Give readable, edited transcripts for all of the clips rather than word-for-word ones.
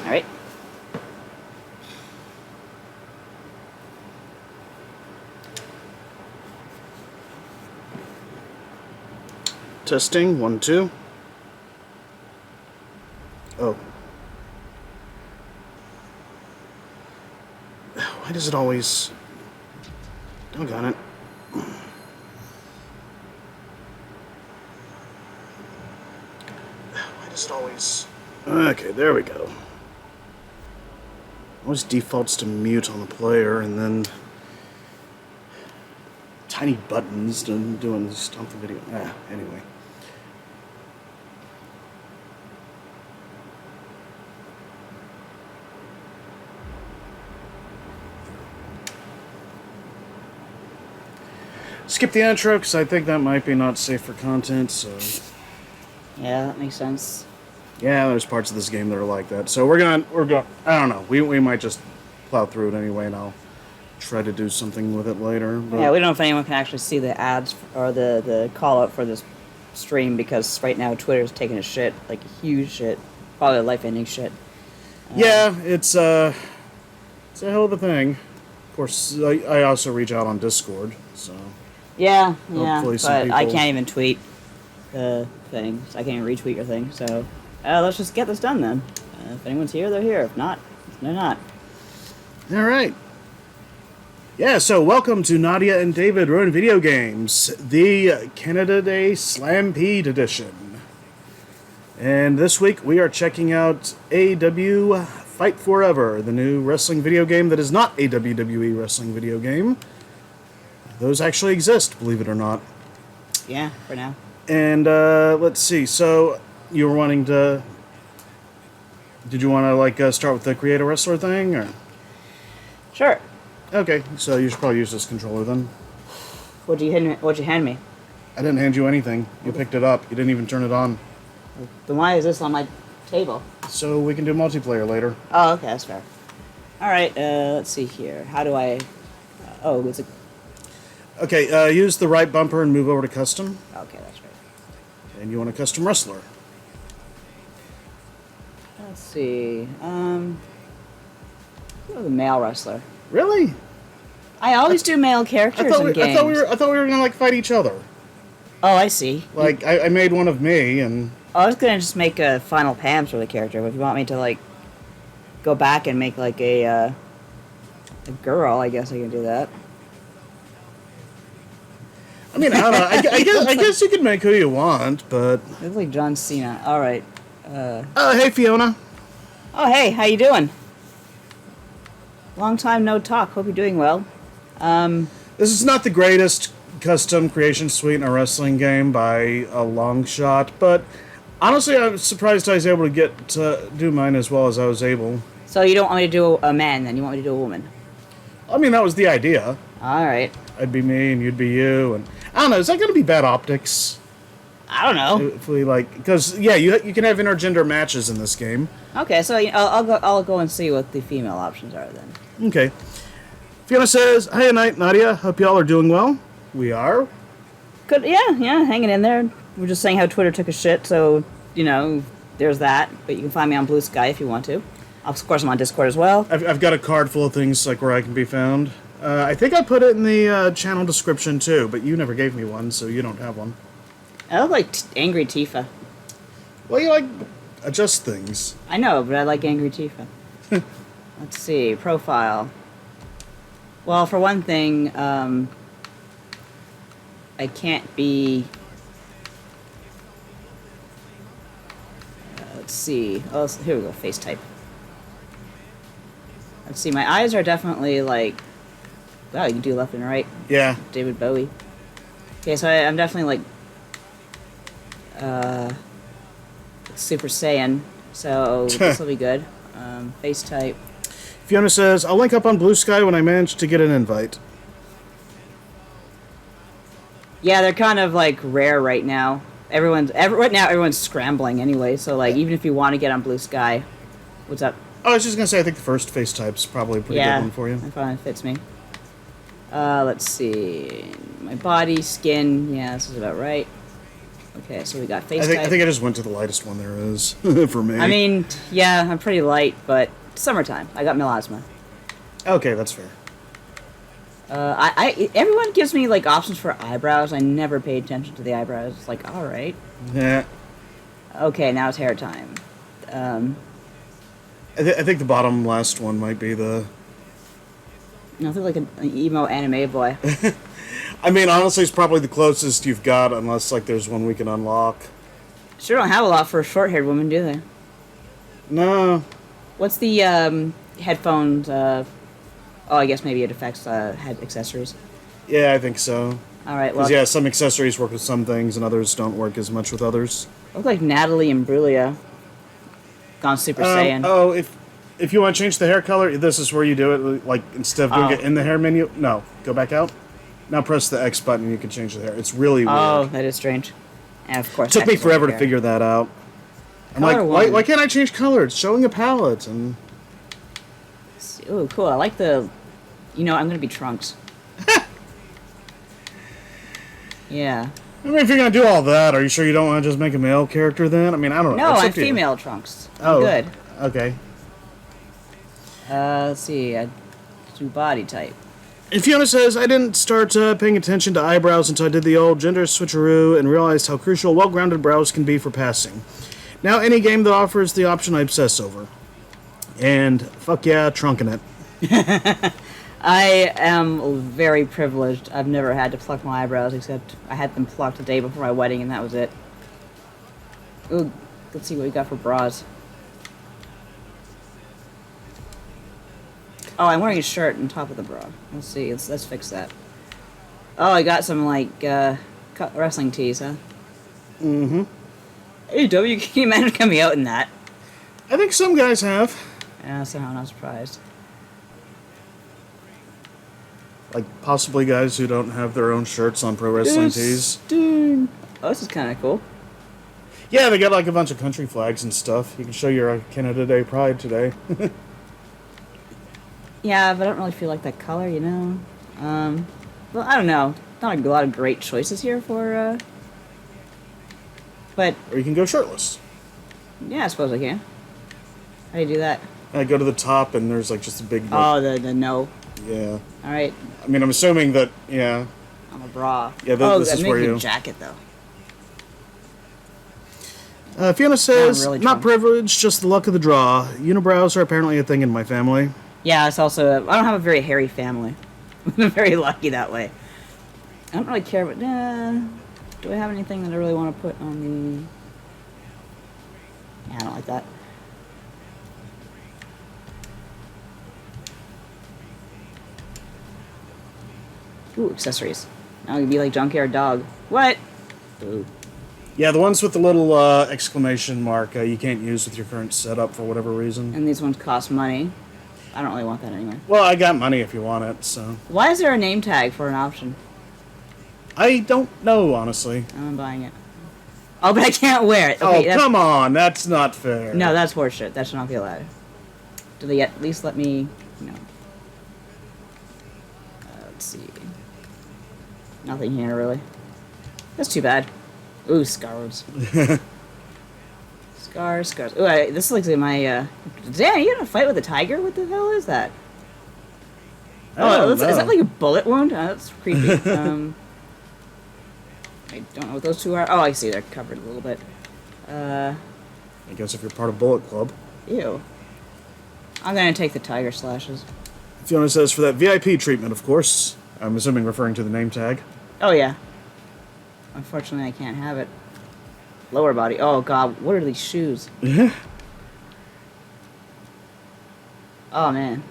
All right. Testing, 1, 2. Oh. Why does it always... Doggone it. Why does it always... Okay, there we go. Always defaults to mute on the player, and then... Tiny buttons doing stop the video. Anyway. Skip the intro because I think that might be not safe for content. So Yeah, that makes sense. yeah, there's parts of this game that are like that. So we're going. I don't know. We might just plow through it anyway, and I'll try to do something with it later. But Yeah, we don't know if anyone can actually see the ads or the call out for this stream because right now Twitter's taking a shit, like a huge shit, probably a life-ending shit. yeah, it's a hell of a thing. Of course, I also reach out on Discord. So Yeah, Hopefully some but I people- can't even tweet the thing. So I can't even retweet your thing. So let's just get this done then. If anyone's here, they're here. If not, they're not. all right. Yeah, so welcome to Nadia and David Run Video Games, the Canada Day Slampede edition. And this week we are checking out AEW Fight Forever, the new wrestling video game that is not a WWE wrestling video game. Those actually exist, believe it or not. Yeah, for now. And let's see, so you were wanting to... Did you want to start with the create a wrestler thing, or... Sure. Okay, so you should probably use this controller then. What'd you hand me? I didn't hand you anything. You picked it up. You didn't even turn it on. Then why is this on my table? So we can do multiplayer later. Oh, okay, that's fair. All right, let's see here. How do I? Oh, it's a. Okay, use the right bumper and move over to custom. Okay, that's right. And you want a custom wrestler. Let's see. Oh, the male wrestler. Really? I always do male characters in games. I thought we were gonna fight each other. Oh, I see. I made one of me and. I was gonna just make a Final Pams for the character, but if you want me to go back and make a girl, I guess I can do that. I mean, I don't know. I guess you can make who you want, but. It looks like John Cena. All right. Hey Fiona. Oh, hey, how you doing? Long time no talk. Hope you're doing well. This is not the greatest custom creation suite in a wrestling game by a long shot, but honestly, I was surprised I was able to get to do mine as well as I was able. So you don't want me to do a man, then? You want me to do a woman? I mean, that was the idea. All right. I'd be me and you'd be you, and I don't know. Is that going to be bad optics? I don't know. If we because yeah, you can have intergender matches in this game. Okay, so I'll go and see what the female options are then. Okay. Fiona says, "Hey, Nadia. Hope y'all are doing well. We are. Good. Yeah, hanging in there. We're just saying how Twitter took a shit, so there's that. But you can find me on Blue Sky if you want to. Of course, I'm on Discord as well. I've got a card full of things where I can be found. I think I put it in the channel description too, but you never gave me one, so you don't have one. I look like Angry Tifa. Well, you adjust things. I know, but I like Angry Tifa. Let's see, profile. Well, for one thing, I can't be... let's see. Oh, here we go, face type. Let's see, my eyes are definitely wow, you can do left and right. Yeah. David Bowie. Okay, so I'm definitely Super Saiyan, so this will be good. Face type. Fiona says, "I'll link up on Blue Sky when I manage to get an invite." Yeah, they're kind of rare right now. Right now everyone's scrambling anyway. So even if you want to get on Blue Sky, what's up? Oh, I was just gonna say, I think the first face type's probably a pretty good one for you. That probably fits me. Let's see, my body, skin. Yeah, this is about right. Okay, so we got face I type. think I just went to the lightest one there is for me. I mean, yeah, I'm pretty light, but summertime. I got melasma. Okay, that's fair. Everyone gives me like options for eyebrows. I never paid attention to the eyebrows. It's like, all right, Yeah. okay, now it's hair time. I think the bottom last one might be the... Nothing like an emo anime boy. I mean, honestly, it's probably the closest you've got, unless, like, there's one we can unlock. Sure don't have a lot for a short-haired woman, do they? No. What's the headphones? I guess maybe it affects head accessories. Yeah, I think so. All right, well, Because, yeah, some accessories work with some things, and others don't work as much with others. look like Natalie and Brulia gone Super Saiyan. Oh, if you want to change the hair color, this is where you do it. Like, instead of doing it in the hair menu, no, go back out. Now press the X button and you can change the hair. It's really weird. Oh, that is strange. And of course, It took me X forever right to there. figure that out. I'm Color like, one. why can't I change color? It's showing a palette. And Ooh, cool. I like the... You know, I'm going to be Trunks. Yeah. I mean, if you're going to do all that, are you sure you don't want to just make a male character then? I mean, I don't know. No, It's I'm up to you. female Trunks. I'm Oh, good. Okay. Let's see. Do body type. And Fiona says, I didn't start paying attention to eyebrows until I did the old gender switcheroo and realized how crucial well-grounded brows can be for passing. Now, any game that offers the option, I obsess over. And fuck yeah, trunking it. I am very privileged. I've never had to pluck my eyebrows, except I had them plucked the day before my wedding, and that was it. Ooh, let's see what we got for bras. Oh, I'm wearing a shirt on top of the bra. Let's see. Let's fix that. Oh, I got some like wrestling tees, huh? Mm-hmm. AEW, can you imagine coming out in that? I think some guys have. Yeah, somehow not surprised. Like, possibly guys who don't have their own shirts on pro wrestling tees. Dude. Oh, this is kind of cool. Yeah, they got like a bunch of country flags and stuff. You can show your Canada Day pride today. Yeah, but I don't really feel like that color, you know? Well, I don't know. Not a lot of great choices here for, But, Or you can go shirtless. yeah, I suppose I can. How do you do that? Go to the top and there's like just a big... Oh, the no. Yeah. Alright, I mean, I'm assuming that, yeah. I'm a bra. Yeah, this is maybe where a you... jacket, though. Fiona says, Not really not drunk. privileged, just the luck of the draw. Unibrows are apparently a thing in my family. Yeah, it's also... I don't have a very hairy family. I'm very lucky that way. I don't really care, but... do I have anything that I really want to put on the... Yeah, I don't like that. Ooh, accessories. Now I can be like Junkyard Dog. What? Ooh. Yeah, the ones with the little exclamation mark you can't use with your current setup for whatever reason. And these ones cost money. I don't really want that anyway. Well, I got money if you want it, so... Why is there a name tag for an option? I don't know, honestly. I'm buying it. Oh, but I can't wear it. Okay, Oh, come on, that's not fair. No, that's horseshit. That should not be allowed. Do they at least let me... No. Let's see. Nothing here, really. That's too bad. Ooh, scars. Scars. Ooh, this is like my, Damn, you had a fight with a tiger? What the hell is that? Is that like a bullet wound? Oh, that's creepy. I don't know what those two are. Oh, I see. They're covered a little bit. I guess if you're part of Bullet Club. Ew. I'm gonna take the tiger slashes. Fiona says, for that VIP treatment, of course. I'm assuming referring to the name tag. Oh, yeah. Unfortunately, I can't have it. Lower body. Oh, God. What are these shoes? Oh, man.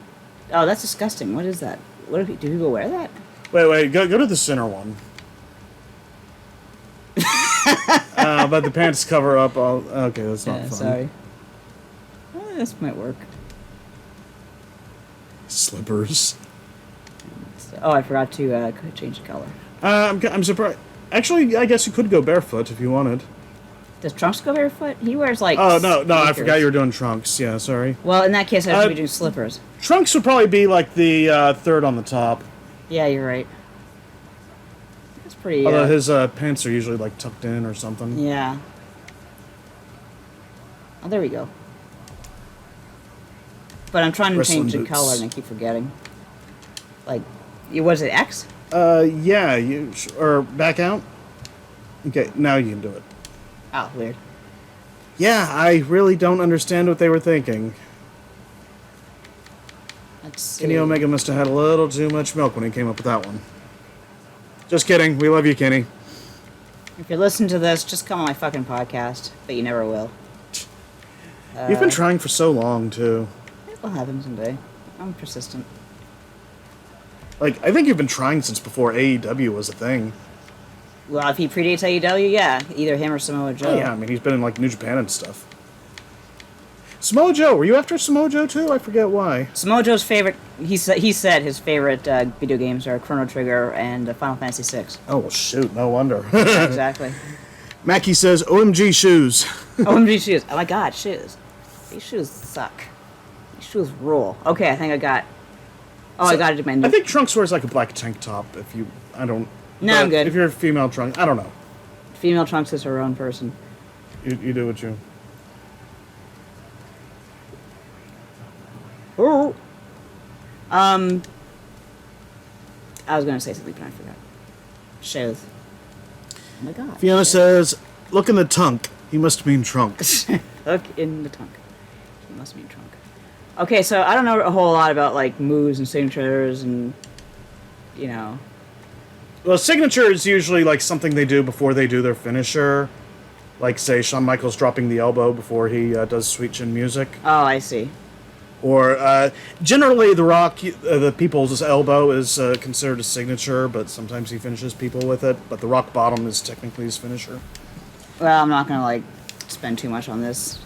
Oh, that's disgusting. What is that? What do people wear that? Wait, go to the center one. But the pants cover up all... Okay, that's not fun. Sorry. This might work. Slippers. Oh, I forgot to change the color. I'm surprised. Actually, I guess you could go barefoot if you wanted. Does Trunks go barefoot? He wears, like, Oh, no, I sneakers. forgot you were doing trunks. Yeah, sorry. Well, in that case, I should be doing slippers. Trunks would probably be like the third on the top. Yeah, you're right. That's pretty. Although his pants are usually like tucked in or something. Yeah. Oh, there we go. But I'm trying to Wrestling change the boots. color and I keep forgetting. Like, was it X? Yeah, or back out. Okay, now you can do it. Oh, weird. Yeah, I really don't understand what they were thinking. Let's see. Kenny Omega must have had a little too much milk when he came up with that one. Just kidding. We love you, Kenny. If you're listening to this, just come on my fucking podcast, but you never will. You've been trying for so long, too. It will happen someday. I'm persistent. Like, I think you've been trying since before AEW was a thing. Well, if he predates AEW, yeah. Either him or Samoa Joe. Oh, yeah, I mean, he's been in, like, New Japan and stuff. Samoa Joe, were you after Samoa Joe, too? I forget why. Samoa Joe's favorite, he said his favorite video games are Chrono Trigger and Final Fantasy VI. Oh, well, shoot, no wonder. Exactly. Mackie says, OMG shoes. OMG shoes. Oh my god, shoes. These shoes suck. These shoes rule. Okay, I think I got... Oh, So, I got it in my... I think Trunks wears, like, a black tank top, if you... I don't... No, but I'm good. If you're a female Trunks, I don't know. Female Trunks is her own person. You do what you... Oh. I was gonna say something, but I forgot. Shows. Oh my god. Fiona says, look in the tunk. He must mean trunks. Look in the trunk. He must mean trunk. Okay, so I don't know a whole lot about like moves and signatures and you know. Well, signature is usually like something they do before they do their finisher. Like, say, Shawn Michaels dropping the elbow before he does Sweet Chin Music. Oh, I see. Or, generally, The Rock, the People's elbow is considered a signature, but sometimes he finishes people with it. But the Rock Bottom is technically his finisher. Well, I'm not gonna like spend too much on this.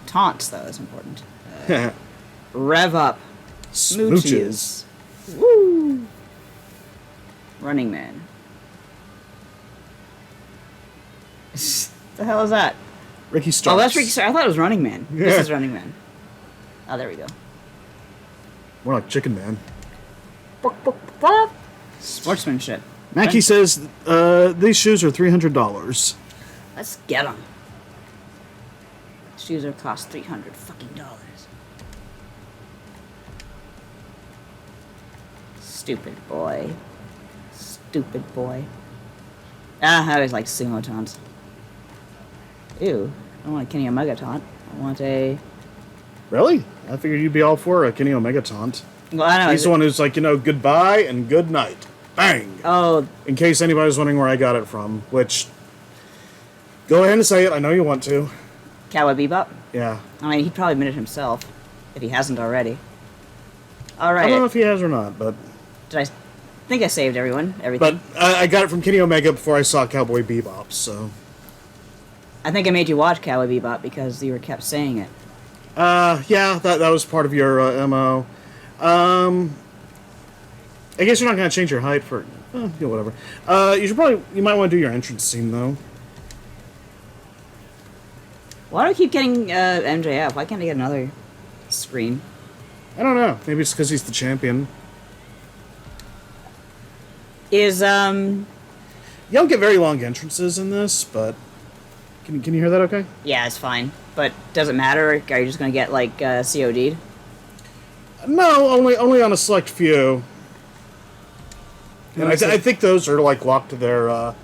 Taunts though is important. Rev up. Smooches. Woo! Running Man. The hell is that? Ricky Starks. Oh, that's Ricky Starks. I thought it was Running Man. This Yeah. is Running Man. Oh, there we go. More like Chicken Man. Sportsmanship. Mackie says, these shoes are $300. Let's get them. Shoes are cost $300 fucking dollars. Stupid boy. Stupid boy. I always like sumo taunts. Ew. I don't want a Kenny Omega taunt. I want a... Really? I figured you'd be all for a Kenny Omega taunt. Well, I know. He's the one who's like, goodbye and good night. Bang! Oh, In case anybody's wondering where I got it from, which... Go ahead and say it, I know you want to. Cowboy Bebop? Yeah. I mean, he probably admitted himself, if he hasn't already. I don't know Alright. if he has or not, but... Did I think I saved everything? But I got it from Kenny Omega before I saw Cowboy Bebop, so... I think I made you watch Cowboy Bebop because you were kept saying it. Yeah, that was part of your MO. I guess you're not gonna change your height for... whatever. You might want to do your entrance scene, though. Why do I keep getting MJF? Why can't I get another screen? I don't know. Maybe it's because he's the champion. Is, You don't get very long entrances in this, but... Can you hear that okay? yeah, it's fine. But does it matter? Are you just gonna get, like, COD'd? No, only on a select few. And I think those are, like, locked to their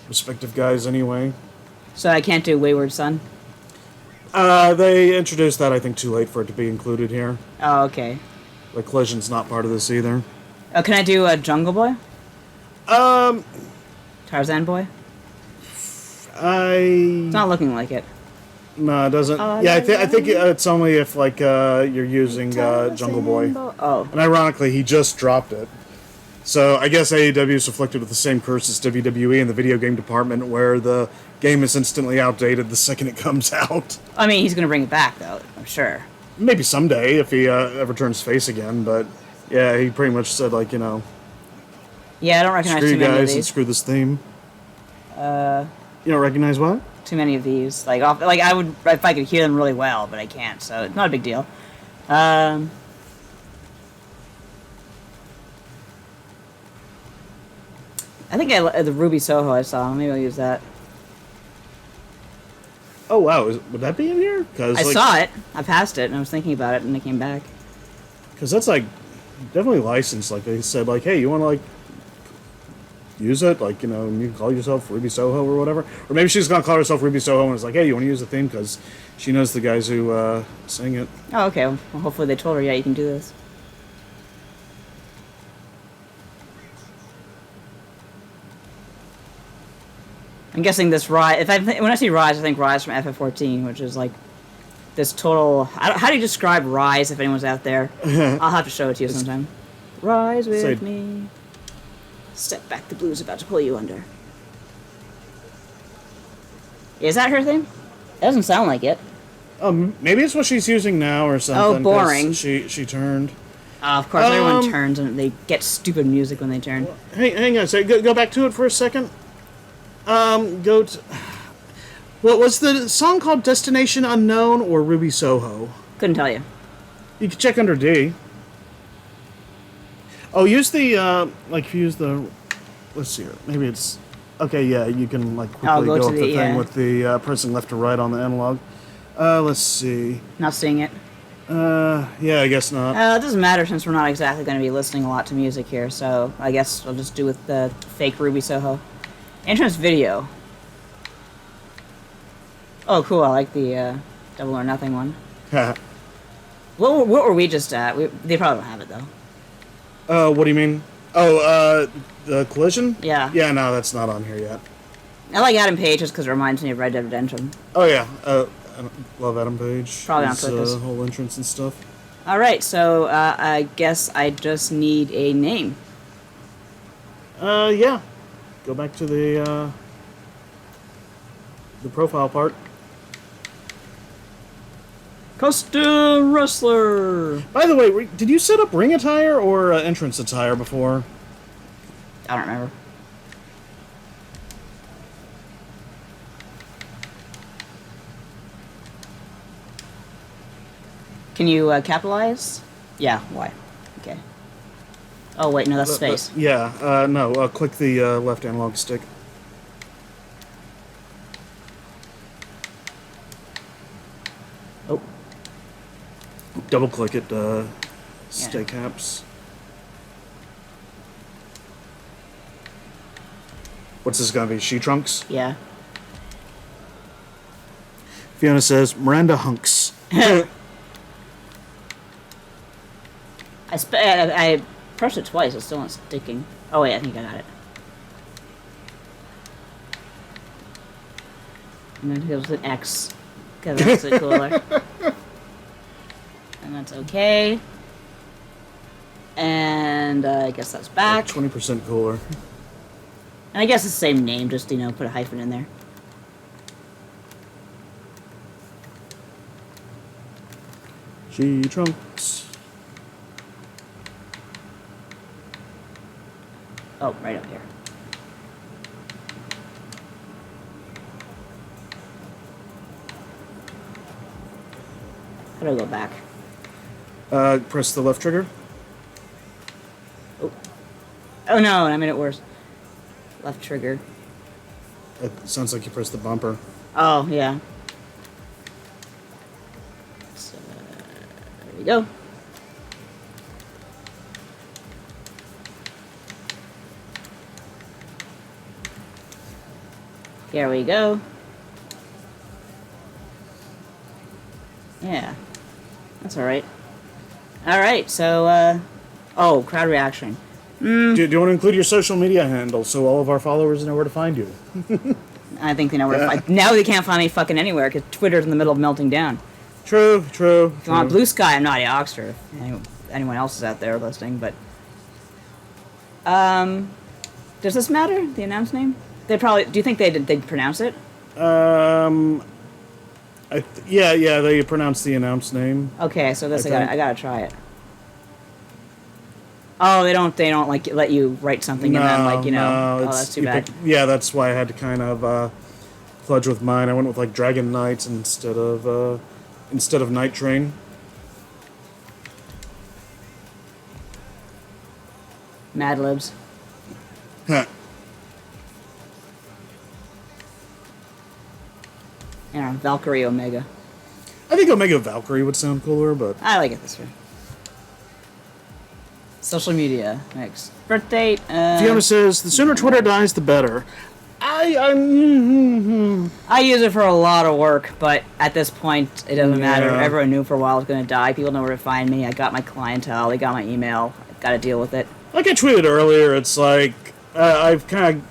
respective guys anyway. So I can't do Wayward Son? They introduced that, I think, too late for it to be included here. Oh, okay. Like, Collision's not part of this either. Oh, can I do Jungle Boy? Tarzan Boy? It's not looking like it. No, it doesn't. Yeah, I think it's only if, like, you're using Jungle Boy. Oh. And ironically, he just dropped it. So I guess AEW is afflicted with the same curse as WWE in the video game department, where the game is instantly outdated the second it comes out. I mean, he's gonna bring it back, though, I'm sure. Maybe someday, if he ever turns face again, but yeah, he pretty much said, like, Yeah, I don't recognize screw too you many of guys and these. screw this theme. You don't recognize what? Too many of these. Like I would if I could hear them really well, but I can't, so it's not a big deal. I think the Ruby Soho I saw. Maybe I'll use that. Oh wow, would that be in here? Cause, I saw it. I passed it, and I was thinking about it, and it came back. Because that's like definitely licensed. Like they said, like, hey, you want to like use it? Like, you know, you can call yourself Ruby Soho or whatever. Or maybe she's gonna call herself Ruby Soho and it's like, hey, you want to use the theme because she knows the guys who sing it. Oh, okay. Well, hopefully they told her, yeah, you can do this. I'm guessing this Rise. When I see Rise, I think Rise from FF14, which is like this total. How do you describe Rise? If anyone's out there, I'll have to show it to you sometime. Rise with me. Step back, the blue's about to pull you under. Is that her thing? It doesn't sound like it. Maybe it's what she's using now or something. Oh, boring. She turned. Of course, everyone turns and they get stupid music when they turn. Hang on a second. Go back to it for a second. Go to... What was the song called? Destination Unknown or Ruby Soho? Couldn't tell you. You can check under D. Oh, use the, like, use the... Let's see here. Maybe it's... Okay, yeah, you can, like, quickly go up the thing with the pressing left to right on the analog. Let's see. Not seeing it. Yeah, I guess not. It doesn't matter since we're not exactly going to be listening a lot to music here, so I guess I'll just do with the fake Ruby Soho. Entrance video. Oh, cool. I like the Double or Nothing one. What were we just at? They probably don't have it, though. What do you mean? Oh, the Collision? Yeah. Yeah, no, that's not on here yet. I like Adam Page just because it reminds me of Red Dead Redemption. Oh, yeah. I love Adam Page. Probably on purpose. Whole entrance and stuff. Alright, so I guess I just need a name. Yeah. Go back to the profile part. Custom Wrestler! By the way, did you set up ring attire or entrance attire before? I don't remember. Can you capitalize? Yeah, why? Okay. Oh, wait, no, that's space. Yeah, no, click the left analog stick. Oh. Double click it, stay caps. What's this gonna be? She Trunks? Yeah. Fiona says, Miranda Hunks. I pressed it twice, it's still not sticking. Oh wait, I think I got it. And then it was an X, because that makes it cooler. And that's okay. And I guess that's back. 20% cooler. And I guess it's the same name, just, you know, put a hyphen in there. She Trunks. Oh, right up here. How do I go back? Press the left trigger. Oh no, I made it worse. Left trigger. It sounds like you pressed the bumper. Oh, yeah. So, there we go. Here we go. Yeah. That's alright. Alright, so, oh, crowd reaction. Do you want to include your social media handle so all of our followers know where to find you? I think they know where to find. Now they can't find me fucking anywhere because Twitter's in the middle of melting down. True. If you want Blue Sky, I'm Nadia Oxford. If anyone else is out there listening, but does this matter? The announce name? They probably. Do you think they'd pronounce it? Yeah, they pronounce the announce name. Okay, so this I gotta try it. Oh, they don't like let you write something and then like No, oh, that's too bad. Yeah, that's why I had to kind of fudge with mine. I went with like Dragon Knights instead of Night Train. Mad Libs. Huh. Valkyrie Omega. I think Omega Valkyrie would sound cooler, but I like it this way. Social media next. Birth date. Fiona says the sooner Twitter dies, the better. I use it for a lot of work, but at this point, it doesn't matter. Everyone knew for a while it was going to die. People know where to find me. I got my clientele. They got my email. I got to deal with it. Like I tweeted earlier, it's like I've kind of,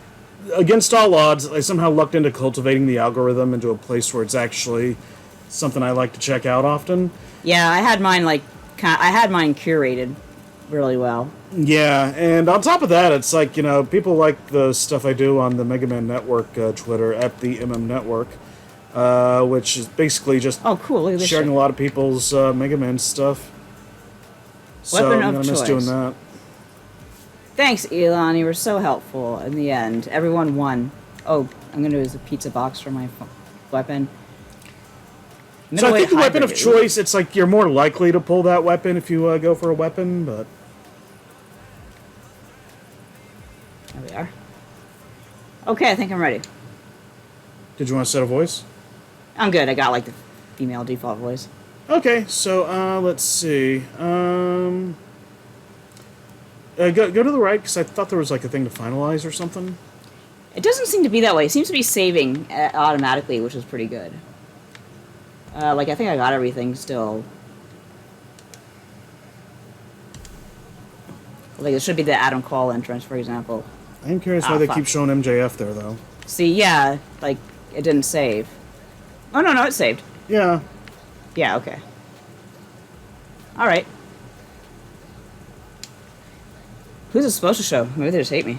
against all odds, I somehow lucked into cultivating the algorithm into a place where it's actually something I like to check out often. Yeah, I had mine curated really well. Yeah, and on top of that, it's like, people like the stuff I do on the Mega Man Network Twitter, at the MM Network, which is basically just cool. Look at this sharing shit. a lot of people's Mega Man stuff. So Weapon I'm of going to miss choice. doing that. Thanks, Elon. You were so helpful in the end. Everyone won. Oh, I'm going to use a pizza box for my weapon. So I think the weapon of hybrid. choice, it's like you're more likely to pull that weapon if you go for a weapon, but... There we are. Okay, I think I'm ready. Did you want to set a voice? I'm good. I got, the female default voice. Okay, so, let's see. Go to the right, because I thought there was, a thing to finalize or something. It doesn't seem to be that way. It seems to be saving automatically, which is pretty good. I think I got everything still. It should be the Adam Cole entrance, for example. I'm curious why they keep showing MJF there, though. See, yeah, it didn't save. Oh, no, it saved. Yeah. Yeah, okay. Alright. Who's it supposed to show? Maybe they just hate me.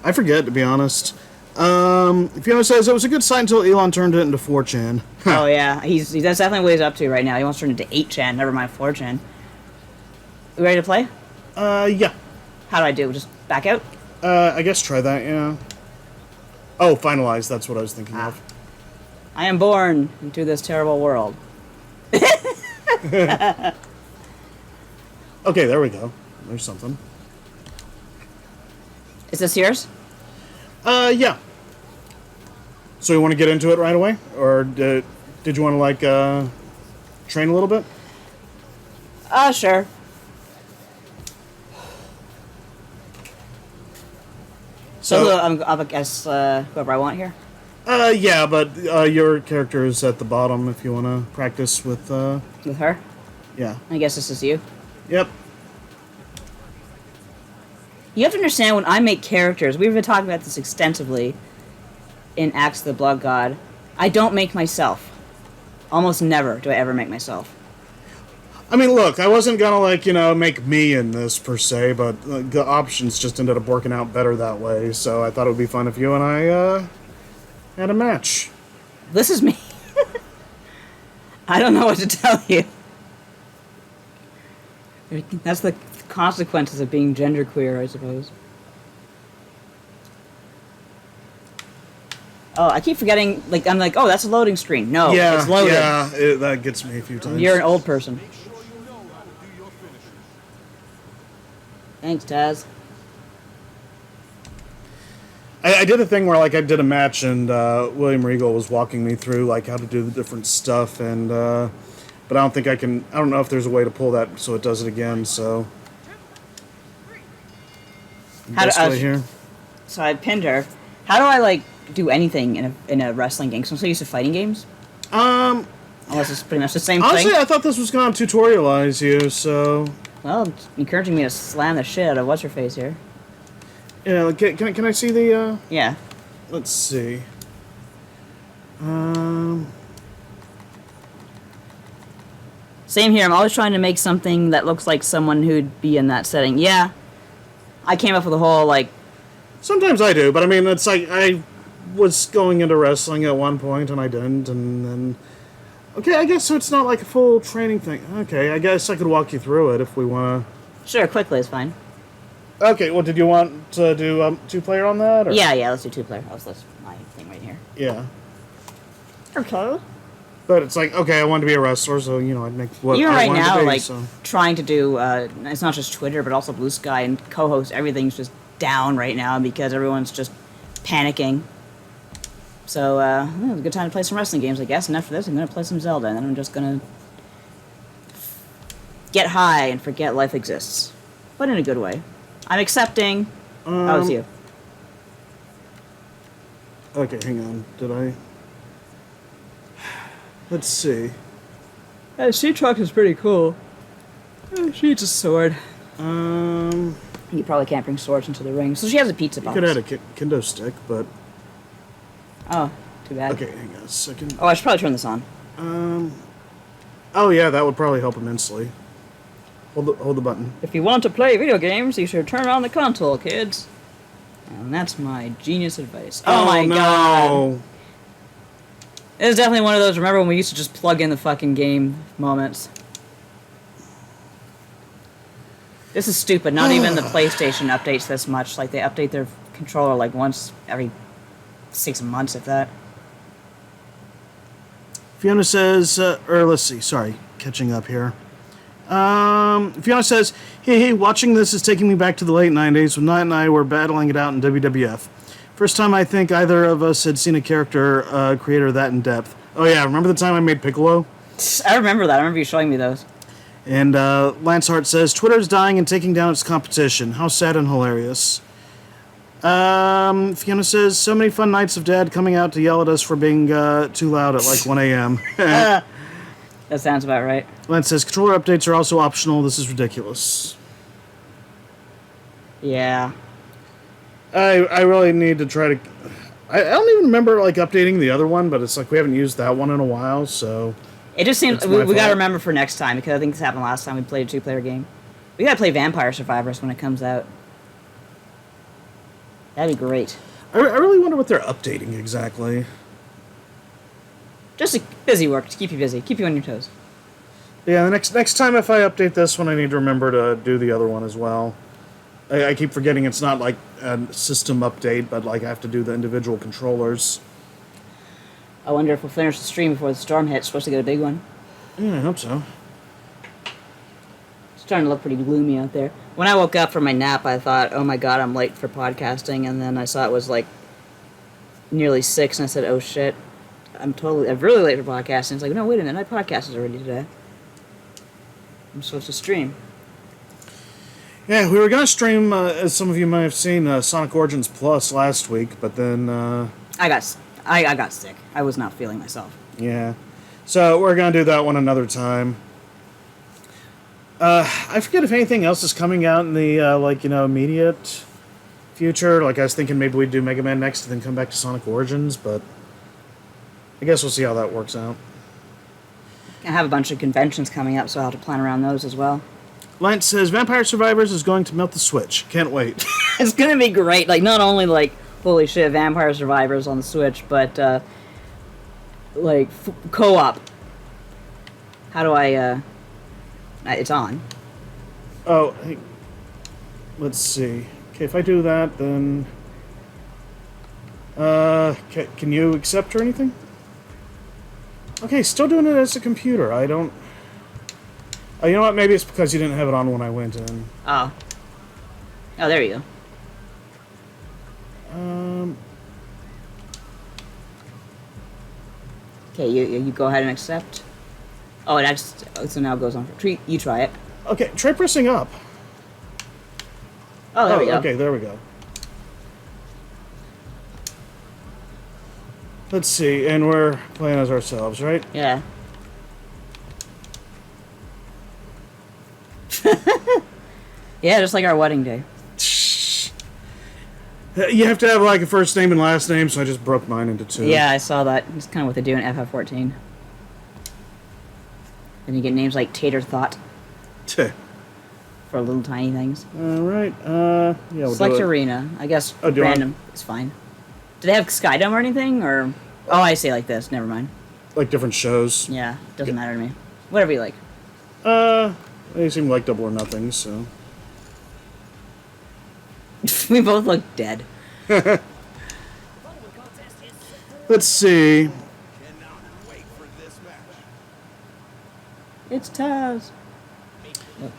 I forget, to be honest. Fiona says it was a good sign until Elon turned it into 4chan. Oh, yeah. That's definitely what he's up to right now. He wants to turn it into 8chan, never mind 4chan. We ready to play? Yeah. How do I do? Just back out? I guess try that, yeah. Oh, finalize, that's what I was thinking of. I am born into this terrible world. Okay, there we go. There's something. Is this yours? Yeah. So you want to get into it right away? Or did you want to, train a little bit? Sure. So I'm up against whoever I want here? Yeah, but your character is at the bottom if you want to practice with, With her? yeah. I guess this is you. Yep. You have to understand, when I make characters, we've been talking about this extensively in Axe of the Blood God, I don't make myself. Almost never do I ever make myself. I mean, look, I wasn't gonna, make me in this, per se, but the options just ended up working out better that way, so I thought it would be fun if you and I, had a match. This is me. I don't know what to tell you. That's the consequences of being genderqueer, I suppose. Oh, I keep forgetting, I'm like, oh, that's a loading screen. No, Yeah, it's loaded. yeah, that gets me a few times. You're an old person. Thanks, Taz. I did a thing where, I did a match, and William Regal was walking me through, how to do the different stuff, and, but I don't think I don't know if there's a way to pull that so it does it again, so... Best way here. So I pinned her. How do I, do anything in a wrestling game? Because I'm so used to fighting games. Unless it's pretty much the same Honestly, thing. I thought this was going to tutorialize you, so... Well, it's encouraging me to slam the shit out of what's-her-face here. Yeah, can I see the, Yeah. Let's see. Same here. I'm always trying to make something that looks like someone who'd be in that setting. Yeah. I came up with a whole, Sometimes I do, but I mean, it's I was going into wrestling at one point, and I didn't, and then... Okay, I guess so it's not a full training thing. Okay, I guess I could walk you through it if we want to... Sure, quickly is fine. Okay, well, did you want to do two-player on that? Or? Yeah, let's do two-player. That's my thing right here. Yeah. Okay. But it's okay, I wanted to be a wrestler, so, I'd make what Even I right wanted now, to be, so... trying to do, it's not just Twitter, but also Blue Sky and co-host, everything's just down right now because everyone's just panicking. So, it was a good time to play some wrestling games, I guess. And after this, I'm going to play some Zelda. And then I'm just going to get high and forget life exists. But in a good way. I'm accepting. Oh, it's you. Okay, hang on. Did I? Let's see. She Truck is pretty cool. She needs a sword. You probably can't bring swords into the ring. So she has a pizza box. You could add a kendo stick, but... Oh, too bad. Okay, hang on a second. Oh, I should probably turn this on. Oh yeah, that would probably help immensely. Hold the button. If you want to play video games, you should turn on the console, kids. And that's my genius advice. Oh my god. This is definitely one of those, remember when we used to just plug in the fucking game moments. This is stupid. Not even the PlayStation updates this much. Like, they update their controller like once every 6 months, if that. Fiona says, or let's see, sorry, catching up here. Fiona says, hey, watching this is taking me back to the late 90s when Nadia and I were battling it out in WWF. First time I think either of us had seen a character creator that in depth. Oh yeah, remember the time I made Piccolo? I remember that. I remember you showing me those. And Lance Hart says, Twitter's dying and taking down its competition. How sad and hilarious. Fiona says, so many fun nights of Dad coming out to yell at us for being too loud at like 1 a.m. That sounds about right. Lance says, controller updates are also optional. This is ridiculous. Yeah. I really need to try to... I don't even remember like updating the other one, but it's like we haven't used that one in a while, so... It just seems... We gotta remember for next time, because I think this happened last time we played a two-player game. We gotta play Vampire Survivors when it comes out. That'd be great. I really wonder what they're updating exactly. Just busy work to keep you busy. Keep you on your toes. Yeah, the next time if I update this one, I need to remember to do the other one as well. I keep forgetting it's not like a system update, but like I have to do the individual controllers. I wonder if we'll finish the stream before the storm hits. Supposed to get a big one. Yeah, I hope so. It's starting to look pretty gloomy out there. When I woke up from my nap, I thought, oh my god, I'm late for podcasting. And then I saw it was like nearly 6, and I said, oh shit, I'm really late for podcasting. It's like, no, wait a minute, my podcast is already today. I'm supposed to stream. Yeah, we were going to stream, as some of you might have seen, Sonic Origins Plus last week, but then... I got sick. I was not feeling myself. Yeah. So we're going to do that one another time. I forget if anything else is coming out in the, immediate future. Like, I was thinking maybe we'd do Mega Man next and then come back to Sonic Origins, but I guess we'll see how that works out. I have a bunch of conventions coming up, so I'll have to plan around those as well. Lance says, Vampire Survivors is going to melt the Switch. Can't wait. It's going to be great. Like, not only, like, holy shit, Vampire Survivors on the Switch, but, co-op. How do I, it's on. Oh, hey, let's see. Okay, if I do that, then... can you accept or anything? Okay, still doing it as a computer. I don't... Oh, you know what? Maybe it's because you didn't have it on when I went in. Oh. Oh, there you go. Okay, you go ahead and accept. Oh, so now it goes on for... You try it. Okay, try pressing up. Oh, there we go. Okay, there we go. Let's see, and we're playing as ourselves, right? Yeah. Yeah, just like our wedding day. You have to have like a first name and last name, so I just broke mine into 2. Yeah, I saw that. It's kind of what they do in FF14. Then you get names like Tater Thought. For little tiny things. Alright, yeah, we'll Select do it. arena. I guess random is fine. Do they have Skydome or anything? Or... Oh, I say like this. Never mind. Like different shows. Yeah, doesn't matter to me. Whatever you like. They seem like Double or Nothing, so... We both look dead. Let's see. It's Taz. What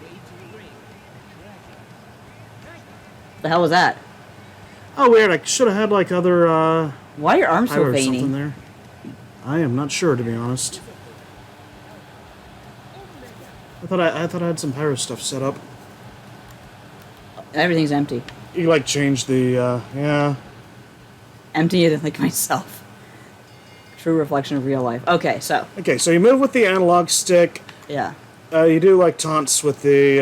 the hell was that? Oh, weird. I should have had, like, other, Why are your arms so pyro or something veiny? there. I am not sure, to be honest. I thought I had some pyro stuff set up. Everything's empty. You like change the yeah. Emptier than like myself. True reflection of real life. Okay, so Okay, so you move with the analog stick. yeah. You do like taunts with the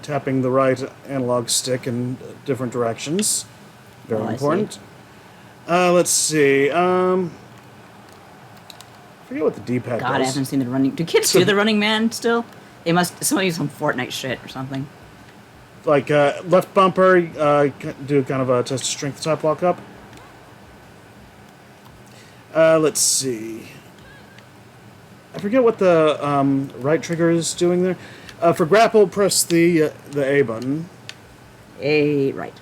tapping the right analog stick in different directions. Very Oh, I important. Let's see. I forget what the D-pad God, I does. haven't seen the running. Do kids do the Running Man still? They must. Somebody use some Fortnite shit or something. Like left bumper, do kind of a test of strength type walk up. Let's see. I forget what the right trigger is doing there. For grapple, press the A button. Right.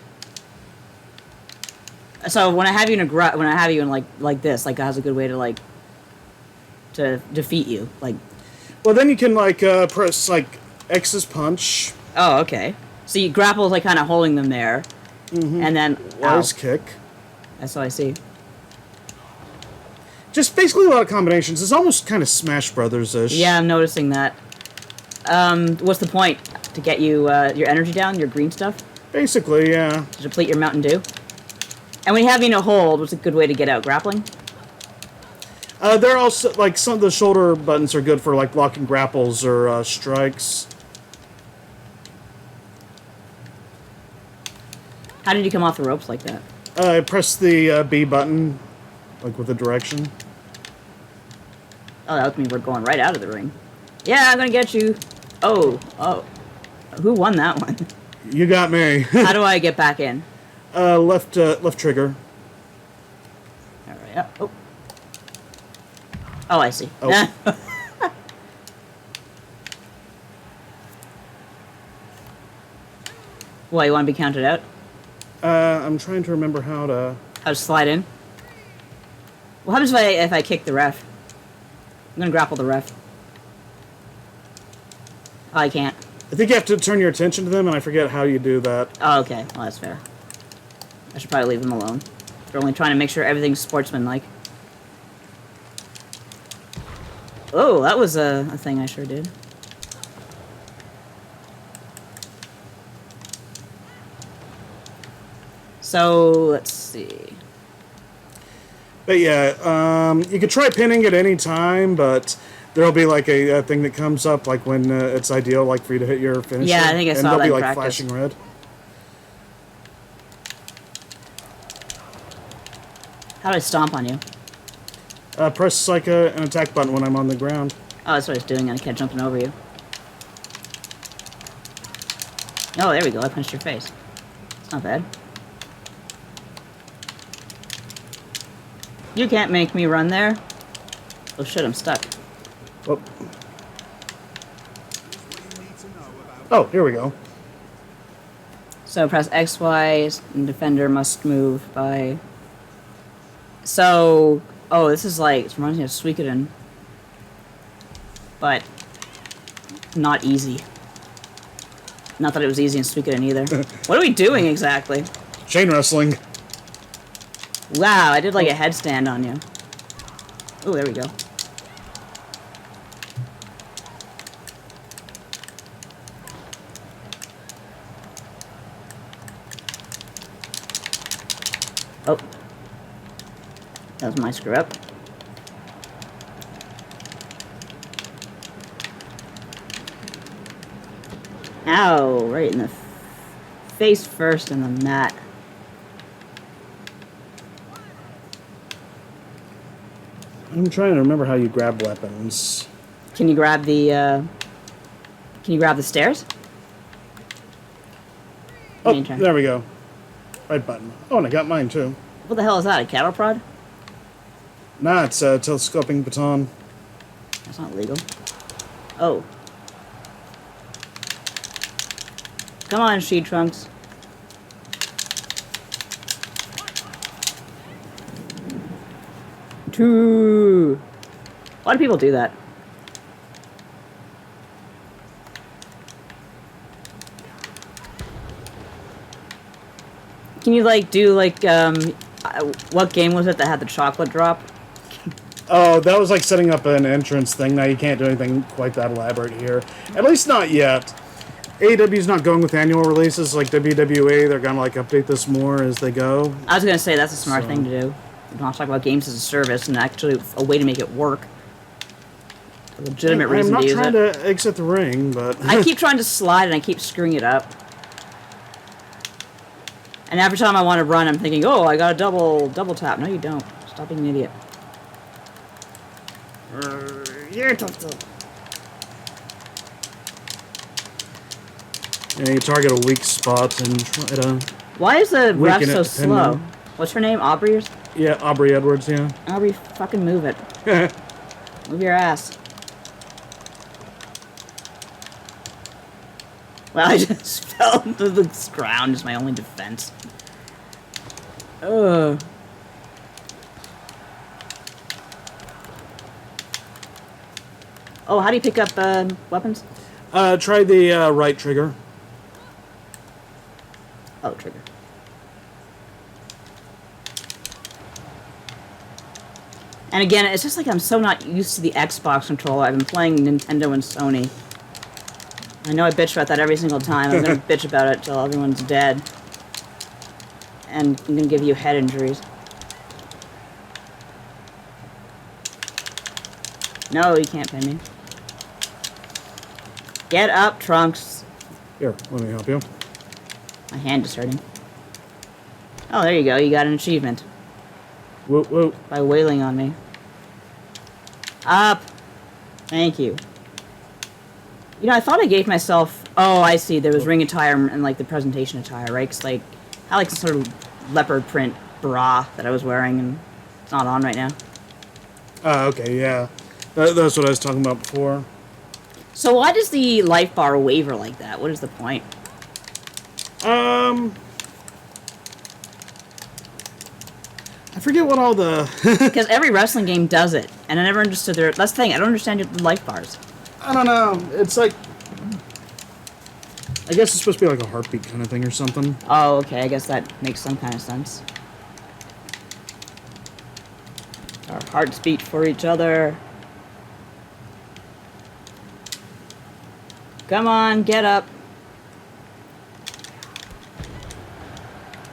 So when I have you in like this, like that's a good way to like to defeat you. Like, Well, then you can like press like X's punch, oh, okay. So you grapple is like kind of holding them there, and then Y's ow. kick. That's all I see. Just basically a lot of combinations. It's almost kind of Smash Brothers-ish. Yeah, I'm noticing that. What's the point? To get you your energy down, your green stuff, Basically, yeah. to deplete your Mountain Dew. And when you have hold, what's a good way to get out? Grappling? They're also like some of the shoulder buttons are good for like blocking grapples or strikes. How did you come off the ropes like that? I press the B button, like with the direction. Oh, that was me. We're going right out of the ring. Yeah, I'm gonna get you. Oh. Who won that one? You got me. How do I get back in? Left trigger. All right. Up. Oh. Oh, I see. Oh. Well, you want to be counted out? I'm trying to remember how to. How to slide in? What happens if I kick the ref? I'm gonna grapple the ref. Oh, I can't. I think you have to turn your attention to them, and I forget how you do that. Oh, okay. Well, that's fair. I should probably leave them alone. They're only trying to make sure everything's sportsmanlike. Oh, that was a thing I sure did. So, let's see. But yeah, you could try pinning at any time, but there'll be like a thing that comes up like when it's ideal, like for you to hit your finisher. Yeah, I think I and saw they'll that be in like practice. flashing red. How do I stomp on you? Press like an attack button when I'm on the ground. Oh, that's what I was doing. I kept jumping over you. Oh, there we go. I punched your face. It's not bad. You can't make me run there. Oh shit, I'm stuck. Oh, here we go. So press X, Y, and defender must move by... So... Oh, this is like... It reminds me of Suikoden. But... Not easy. Not that it was easy in Suikoden either. What are we doing exactly? Chain wrestling. Wow, I did like a headstand on you. Oh, there we go. Oh. That was my screw up. Ow, right in the face first and the mat. I'm trying to remember how you grab weapons. Can you grab the stairs? Oh, Anytime. there we go. Right button. Oh, and I got mine too. What the hell is that? A cattle prod? Nah, it's a telescoping baton. That's not legal. Oh. Come on, She Trunks. Two. A lot of people do that. Can you like do like What game was it that had the chocolate drop? Oh, that was like setting up an entrance thing. Now you can't do anything quite that elaborate here. At least not yet. AEW's not going with annual releases like WWE. They're going to like update this more as they go. I was going to say that's a smart thing to do. You don't talk about games as a service and actually a way to make it work. A legitimate reason to use it. I'm not trying to exit the ring, but... I keep trying to slide and I keep screwing it up. And every time I want to run, I'm thinking, oh, I got a double tap. No, you don't. Stop being an idiot. You're tough to... Yeah, you target a weak spot and try to... Why is the ref weaken so it, slow? What's her name? Aubrey? Yeah, Aubrey Edwards, yeah. Aubrey, fucking move it. Move your ass. Well, I just fell into the ground is my only defense. Ugh. Oh, how do you pick up weapons? Try the right trigger. Oh, trigger. And again, it's just like I'm so not used to the Xbox controller. I've been playing Nintendo and Sony. I know I bitch about that every single time. I'm gonna bitch about it till everyone's dead. And I'm gonna give you head injuries. No, you can't pin me. Get up, Trunks. Here, let me help you. My hand is hurting. Oh, there you go. You got an achievement. Whoop, whoop. By wailing on me. Up! Thank you. You know, I thought I gave myself... Oh, I see. There was ring attire and, like, the presentation attire, right? Because, like, I like the sort of leopard print bra that I was wearing, and it's not on right now. Oh, okay, yeah. That's what I was talking about before. So why does the life bar waver like that? What is the point? I forget what all the... Because every wrestling game does it, and I never understood their... That's the thing, I don't understand the life bars. I don't know. It's like... I guess it's supposed to be like a heartbeat kind of thing or something. Oh, okay, I guess that makes some kind of sense. Our hearts beat for each other. Come on, get up.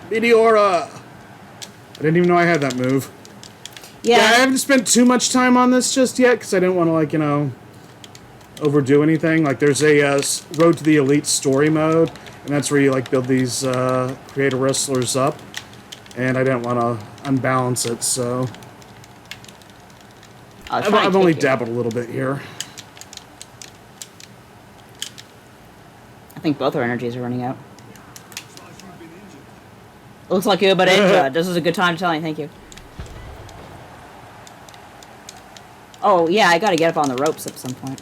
Meteora! I didn't even know I had that move. Yeah. I haven't spent too much time on this just yet, because I didn't want to, like, you know, overdo anything. Like, there's a Road to the Elite story mode, and that's where you, like, build these creator wrestlers up. And I didn't want to unbalance it, so... I've only dabbled a little bit here. I think both our energies are running out. Looks like you're but injured. This is a good time to tell you thank you. Oh, yeah, I gotta get up on the ropes at some point.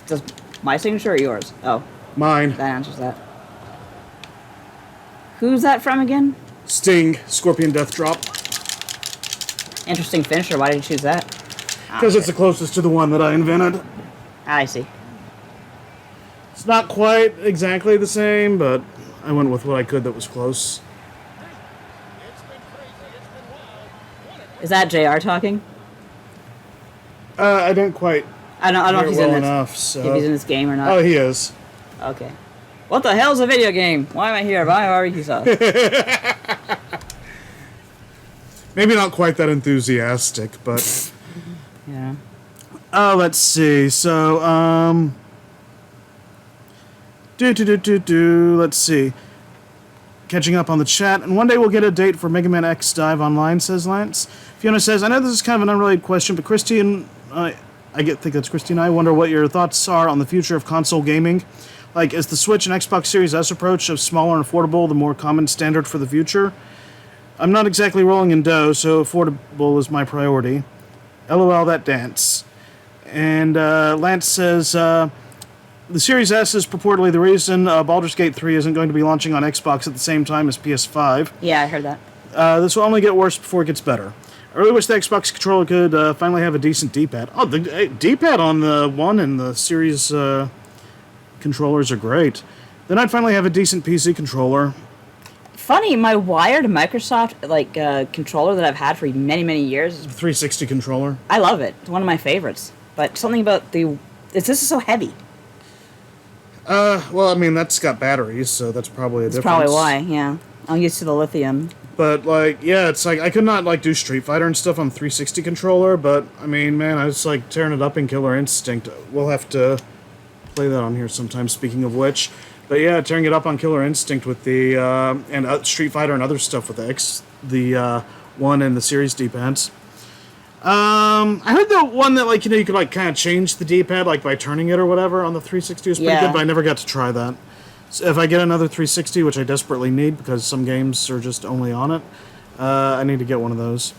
Does my signature or yours? Oh. Mine. That answers that. Who's that from again? Sting. Scorpion Death Drop. Interesting finisher. Why did you choose that? Because it's the closest to the one that I invented. I see. It's not quite exactly the same, but I went with what I could that was close. Is that JR talking? I didn't quite I don't know if he's in this. enough, so... If he's in this game or not. Oh, he is. Okay. What the hell's a video game? Why am I here? Why barbecue sauce? Maybe not quite that enthusiastic, but... Yeah. Let's see. So, let's see. Catching up on the chat. And one day we'll get a date for Mega Man X Dive Online, says Lance. Fiona says, I know this is kind of an unrelated question, but Christy and... think that's Christy and I wonder what your thoughts are on the future of console gaming. Like, is the Switch and Xbox Series S approach of smaller and affordable the more common standard for the future? I'm not exactly rolling in dough, so affordable is my priority. LOL, that dance. And Lance says, the Series S is purportedly the reason Baldur's Gate 3 isn't going to be launching on Xbox at the same time as PS5. Yeah, I heard that. This will only get worse before it gets better. I really wish the Xbox controller could finally have a decent D-pad. Oh, the D-pad on the One and the Series controllers are great. Then I'd finally have a decent PC controller. funny, my wired Microsoft controller that I've had for many, many years. 360 controller. I love it. It's one of my favorites. But something about this is so heavy. Well, I mean, that's got batteries, so that's probably a That's difference. probably why. Yeah, I'm used to the lithium. But, like, yeah, it's like, I could not, like, do Street Fighter and stuff on 360 controller, but, I mean, man, I was, like, tearing it up in Killer Instinct. We'll have to play that on here sometime, speaking of which. But, yeah, tearing it up on Killer Instinct with the, and Street Fighter and other stuff with the one and the Series D-pads. I heard the one that, like, you know, you could, like, kind of change the D-pad, like, by turning it or whatever on the 360 was pretty good, but I never got to try that. So if I get another 360, which I desperately need because some games are just only on it, I need to get one of those.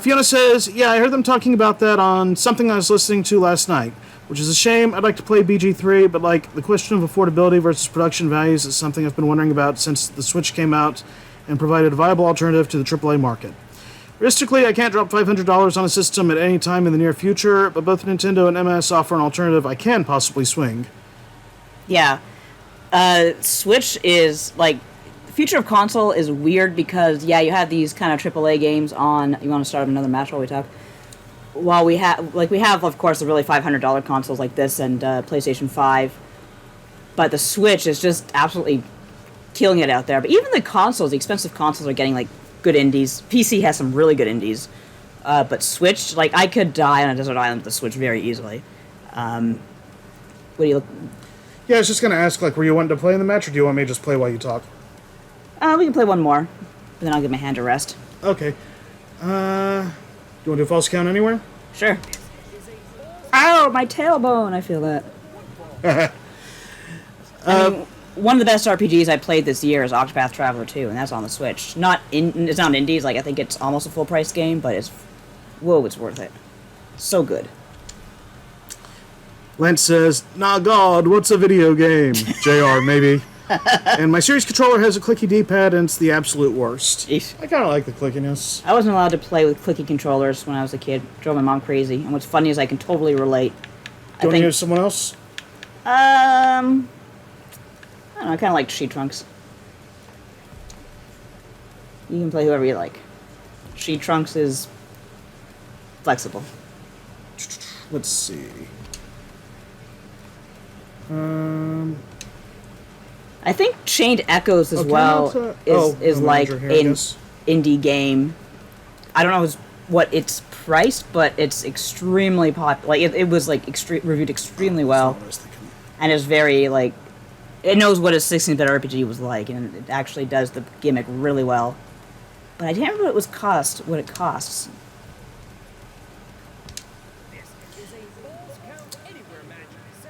Fiona says, yeah, I heard them talking about that on something I was listening to last night, which is a shame. I'd like to play BG3, but, like, the question of affordability versus production values is something I've been wondering about since the Switch came out and provided a viable alternative to the AAA market. Realistically, I can't drop $500 on a system at any time in the near future, but both Nintendo and MS offer an alternative I can possibly swing. Yeah. Switch is, like, the future of console is weird because, yeah, you have these kind of AAA games on. You want to start up another match while we talk? While we have, of course, the really $500 consoles like this and PlayStation 5. But the Switch is just absolutely killing it out there. But even the consoles, the expensive consoles, are getting, like, good indies. PC has some really good indies. But Switch, like, I could die on a desert island with the Switch very easily. What do you look... Yeah, I was just going to ask, like, were you wanting to play in the match, or do you want me to just play while you talk? We can play one more, and then I'll give my hand a rest. Okay. Do you want to do a false count anywhere? Sure. Ow, my tailbone! I feel that. I mean, one of the best RPGs I played this year is Octopath Traveler 2, and that's on the Switch. It's not indies, like, I think it's almost a full-price game, but it's worth it. So good. Lance says, nah, God, what's a video game? JR, maybe. And my Series controller has a clicky D-pad, and it's the absolute worst. Eesh. I kind of like the clickiness. I wasn't allowed to play with clicky controllers when I was a kid. It drove my mom crazy. And what's funny is I can totally relate. Do you want to use someone else? I don't know, I kind of like She Trunks. You can play whoever you like. She Trunks is flexible. Let's see. I think Chained Echoes as well is like an indie game. I don't know what it's priced, but it's extremely popular. Like it was like reviewed extremely well, and it's very like it knows what a 16-bit RPG was like, and it actually does the gimmick really well. But I can't remember what it costs.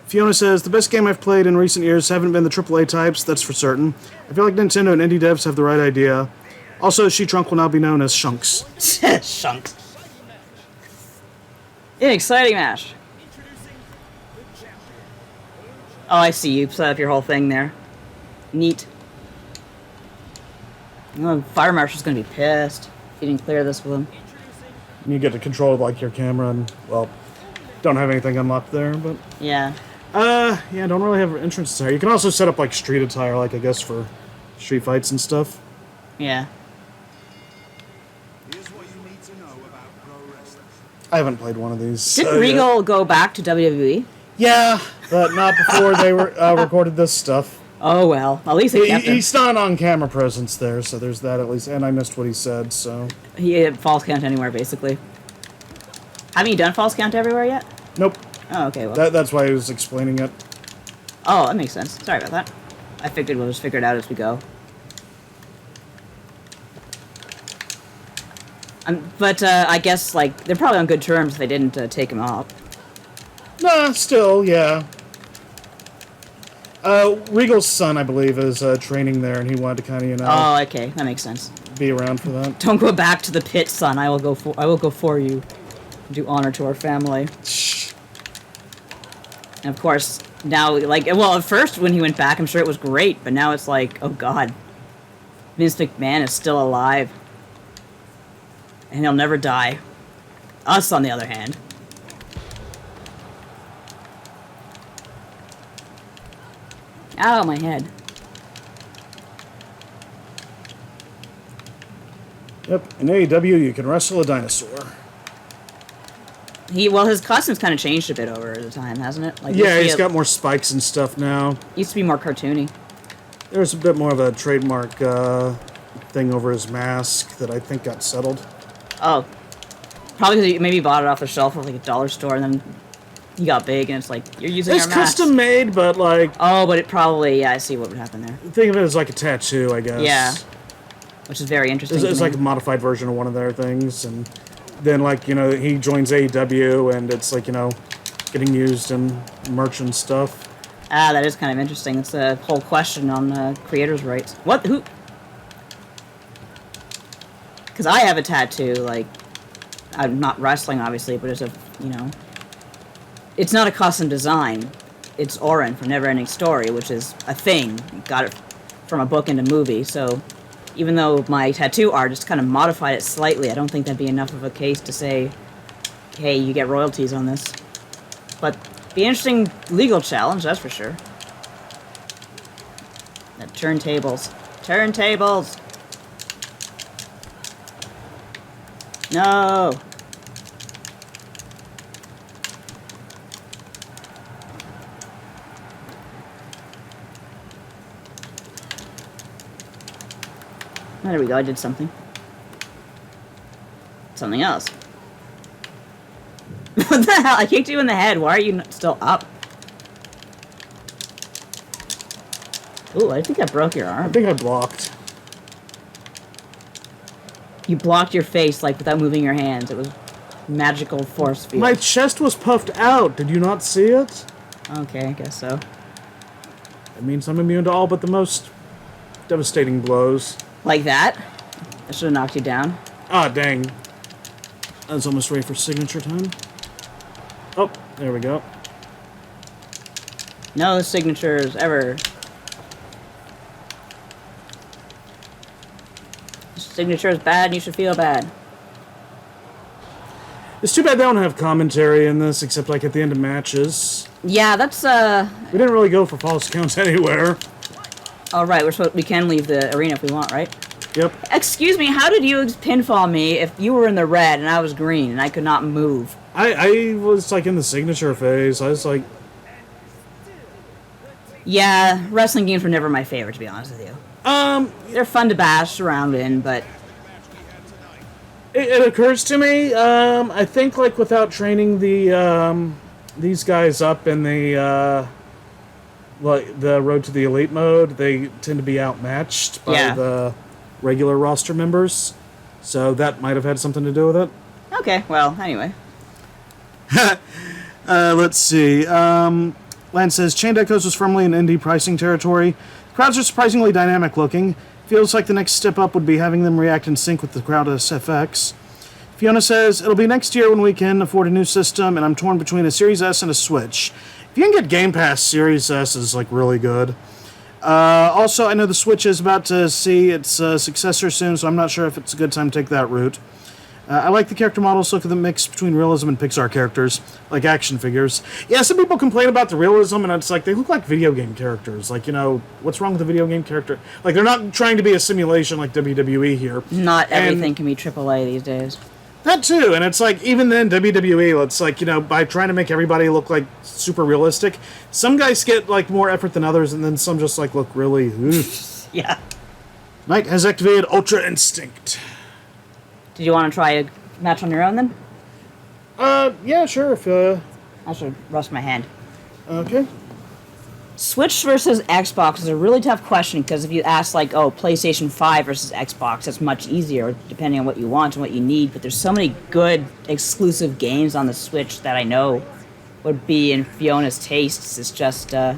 Fiona says, the best game I've played in recent years haven't been the AAA types, that's for certain. I feel like Nintendo and indie devs have the right idea. Also, She-Trunk will now be known as Shunks. Shunks. An exciting match. Oh, I see. You set up your whole thing there. Neat. Oh, Fire Marshal's gonna be pissed if you didn't clear this with him. You get to control, like, your camera and, well, don't have anything unlocked there, but... Yeah. Yeah, don't really have entrance attire. You can also set up, like, street attire, like, I guess, for street fights and stuff. Yeah. Here's what you need to know about pro wrestling. I haven't played one of these. Didn't Regal go back to WWE? Yeah, but not before they recorded this stuff. Oh, well. At least they kept him. He's not on-camera presence there, so there's that at least. And I missed what he said, so... He had Falls Count Anywhere, basically. Haven't you done Falls Count Everywhere yet? Nope. Oh, okay, well. That's why I was explaining it. Oh, that makes sense. Sorry about that. I figured we'll just figure it out as we go. But I guess, like, they're probably on good terms if they didn't take him off. Nah, still, yeah. Regal's son, I believe, is training there, and he wanted to kind of, you know... Oh, okay. That makes sense. Be around for that. Don't go back to the pit, son. I will go for you. Do honor to our family. And of course, now, like, well, at first when he went back, I'm sure it was great, but now it's like, oh god, Vince McMahon is still alive. And he'll never die. Us, on the other hand. Ow, my head. Yep, in AEW you can wrestle a dinosaur. His costume's kind of changed a bit over the time, hasn't it? Like, Yeah, he's got more spikes and stuff now. Used to be more cartoony. There's a bit more of a trademark thing over his mask that I think got settled. Oh. Probably because he maybe bought it off the shelf at like a dollar store and then he got big and it's like, you're using It's our mask. custom made, but like... Oh, but it probably, yeah, I see what would happen there. Think of it as like a tattoo, I guess. Yeah. Which is very interesting. It's like a modified version of one of their things. And then, like, you know, he joins AEW and it's like, you know, getting used in merch and stuff. Ah, that is kind of interesting. It's a whole question on creators' rights. What? Who? Because I have a tattoo, like, I'm not wrestling, obviously, but it's a, you know, it's not a custom design. It's Orin from Neverending Story, which is a thing. Got it from a book into movie, so even though my tattoo artist kind of modified it slightly, I don't think that'd be enough of a case to say, hey, you get royalties on this. But be an interesting legal challenge, that's for sure. The turntables. Turntables! No! Oh, there we go, I did something. Something else. What the hell? I kicked you in the head. Why are you still up? Ooh, I think I broke your I arm. think I blocked. You blocked your face, like, without moving your hands. It was magical force field. My chest was puffed out. Did you not see it? Okay, I guess so. It means I'm immune to all but the most devastating blows. Like that? I should have knocked you down. Ah, dang. I was almost ready for signature time. Oh, there we go. No signatures ever. Signature is bad and you should feel bad. It's too bad they don't have commentary in this, except like at the end of matches. Yeah, that's We didn't really go for false counts anywhere. all right. We can leave the arena if we want, right? Yep. Excuse me, how did you pinfall me if you were in the red and I was green and I could not move? I was like in the signature phase. I was like, Yeah, wrestling games were never my favorite, to be honest with you. They're fun to bash around in, but it occurs to me, I think like without training these guys up in the like the Road to the Elite mode, they tend to be outmatched by the regular roster members. So that might have had something to do with it. okay, well, anyway. Let's see. Lance says, Chained Echoes was firmly in indie pricing territory. Crowds are surprisingly dynamic looking. Feels like the next step up would be having them react in sync with the crowd SFX. Fiona says, it'll be next year when we can afford a new system, and I'm torn between a Series S and a Switch. If you can get Game Pass, Series S is like really good. Also, I know the Switch is about to see its successor soon, so I'm not sure if it's a good time to take that route. I like the character models. Look at the mix between realism and Pixar characters, like action figures. Yeah, some people complain about the realism, and it's like, they look like video game characters. Like, you know, what's wrong with a video game character? Like, they're not trying to be a simulation like WWE here. Not everything can be AAA these days. That too, and it's like, even then, WWE, it's like, you know, by trying to make everybody look like super realistic, some guys get like more effort than others, and then some just like look really, Yeah. Knight has activated Ultra Instinct. Did you want to try a match on your own then? Yeah, sure, if, I should rust my hand. okay. Switch versus Xbox is a really tough question because if you ask like, oh, PlayStation 5 versus Xbox, that's much easier depending on what you want and what you need. But there's so many good exclusive games on the Switch that I know would be in Fiona's tastes. It's just, but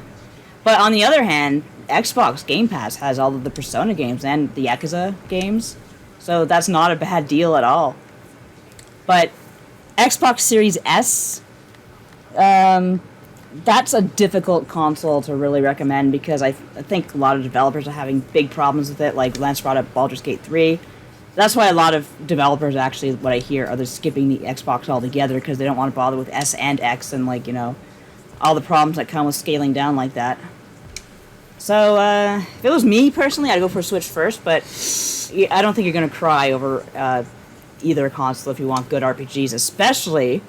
on the other hand, Xbox Game Pass has all of the Persona games and the Yakuza games, so that's not a bad deal at all. But Xbox Series S, that's a difficult console to really recommend because I think a lot of developers are having big problems with it. Like Lance brought up Baldur's Gate 3. That's why a lot of developers actually, what I hear, are they're skipping the Xbox altogether because they don't want to bother with S and X and, like, you know, all the problems that come with scaling down like that. So, if it was me personally, I'd go for Switch first, but I don't think you're going to cry over either console if you want good RPGs, especially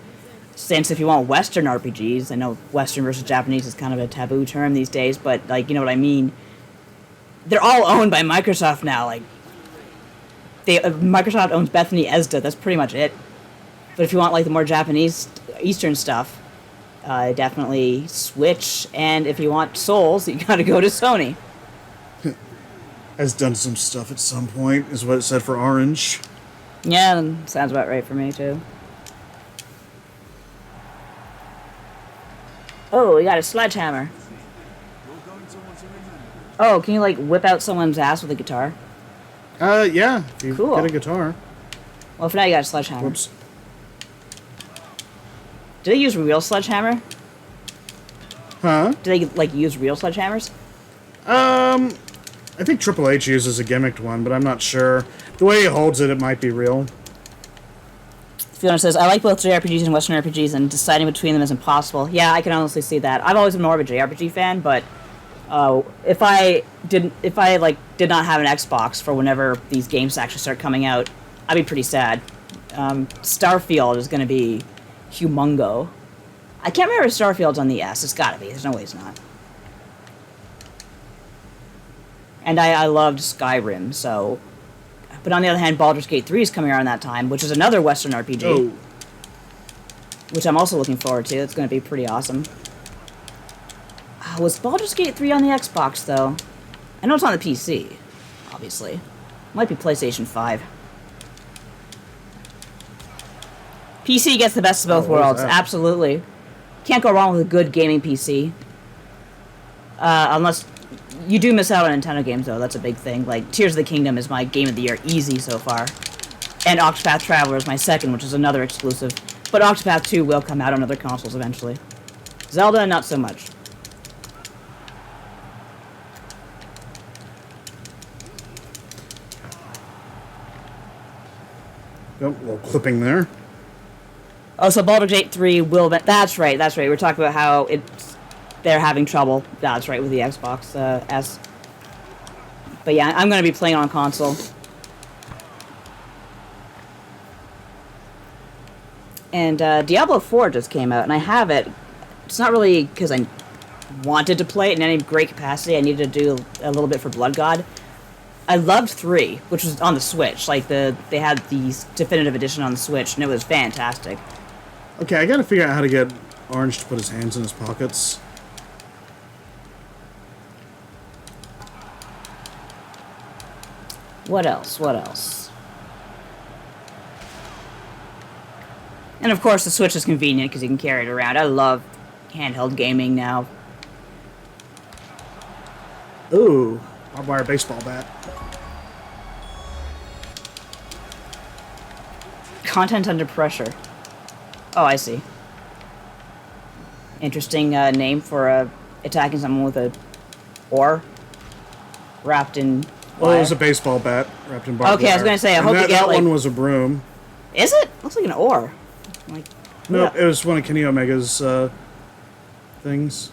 since if you want Western RPGs, I know Western versus Japanese is kind of a taboo term these days, but, like, you know what I mean? They're all owned by Microsoft now, like, Microsoft owns Bethany Esda, that's pretty much it. But if you want, like, the more Japanese, Eastern stuff, definitely Switch, and if you want Souls, you gotta go to Sony. Has done some stuff at some point, is what it said for Orange. Yeah, sounds about right for me, too. Oh, we got a sledgehammer. Oh, can you, like, whip out someone's ass with a guitar? Yeah, if you Cool. get a guitar. Well, for now you got a sledgehammer. Whoops. Do they use real sledgehammer? Huh? Do they, like, use real sledgehammers? I think Triple H uses a gimmicked one, but I'm not sure. The way he holds it, it might be real. Fiona says, I like both JRPGs and Western RPGs, and deciding between them is impossible. Yeah, I can honestly see that. I've always been more of a JRPG fan, but if I did not have an Xbox for whenever these games actually start coming out, I'd be pretty sad. Starfield is going to be humongo. I can't remember if Starfield's on the S. It's got to be. There's no way it's not. And I loved Skyrim, so... But on the other hand, Baldur's Gate 3 is coming around that time, which is another Western RPG. Oh. Which I'm also looking forward to. It's going to be pretty awesome. Was Baldur's Gate 3 on the Xbox, though? I know it's on the PC, obviously. Might be PlayStation 5. PC gets the best of both what is worlds, that? absolutely. Can't go wrong with a good gaming PC. Unless... You do miss out on Nintendo games, though. That's a big thing. Like, Tears of the Kingdom is my game of the year, easy so far. And Octopath Traveler is my second, which is another exclusive. But Octopath 2 will come out on other consoles eventually. Zelda, not so much. Oh, a little clipping there. Oh, so Baldur's Gate 3 will... That's right. We're talking about how they're having trouble. That's right, with the Xbox S. But yeah, I'm going to be playing on console. And Diablo 4 just came out, and I have it. It's not really because I wanted to play it in any great capacity. I needed to do a little bit for Blood God. I loved 3, which was on the Switch. Like, they had the definitive edition on the Switch, and it was fantastic. Okay, I gotta figure out how to get Orange to put his hands in his pockets. What else? And of course, the Switch is convenient because you can carry it around. I love handheld gaming now. Ooh, barbed wire baseball bat. Content under pressure. Oh, I see. Interesting name for attacking someone with a oar wrapped in Well, it was a wire. baseball bat wrapped in barbed Okay, I was wire. gonna say, I And hope you that, get, that like- one was a broom. Is it? Looks like an oar. Like, No, yeah. it was one of Kenny Omega's things.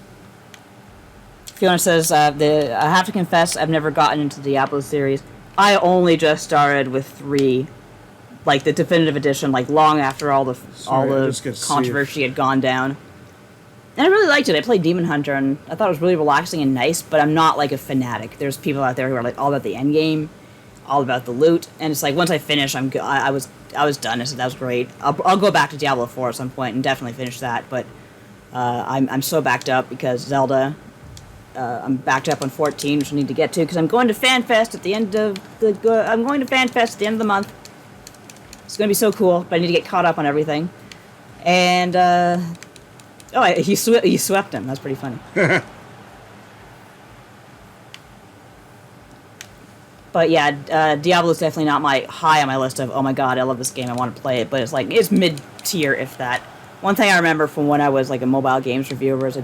Fiona says, I have to confess, I've never gotten into the Diablo series. I only just started with 3, like the definitive edition, like long after all Sorry, I just get the to controversy had gone down. And I really liked it. I played Demon Hunter, and I thought it was really relaxing and nice, but I'm not like a fanatic. There's people out there who are like all about the end game, all about the loot, and it's like once I finish, I was done. I said that was great. I'll go back to Diablo 4 at some point and definitely finish that. But I'm so backed up because Zelda. I'm backed up on 14, which I need to get to because I'm going to FanFest at the end of I'm going to FanFest at the end of the month. It's going to be so cool, but I need to get caught up on everything. And you swept him. That's pretty funny. But yeah, Diablo's definitely not high on my list of, oh my god, I love this game, I want to play it. But it's like, it's mid-tier, if that. One thing I remember from when I was like a mobile games reviewer is I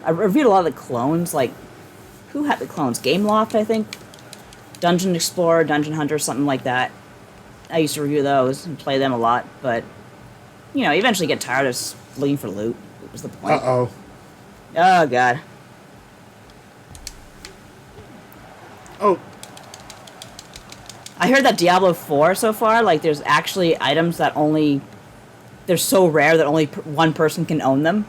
reviewed a lot of the clones, like, who had the clones? Gameloft, I think? Dungeon Explorer, Dungeon Hunter, something like that. I used to review those and play them a lot, but, you know, you eventually get tired of looking for loot. What was the point? Uh-oh. Oh, God. Oh, I heard that Diablo 4 so far, like, there's actually items that only... They're so rare that only one person can own them.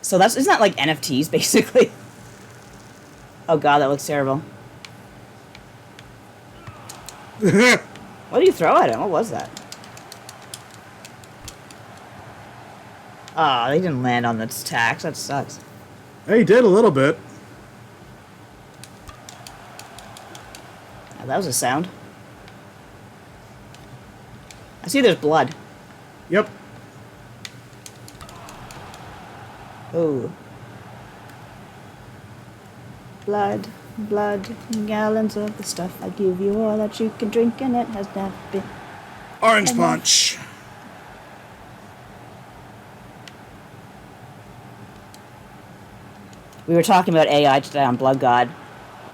So isn't that like NFTs, basically? Oh god, that looks terrible. What did you throw at him? What was that? Oh, they didn't land on the tax. That sucks. He did a little bit. Oh, that was a sound. I see there's blood. Yep. Oh. Blood, blood, gallons of the stuff I give you all that you can drink, and it has never been. Orange punch. We were talking about AI today on Blood God,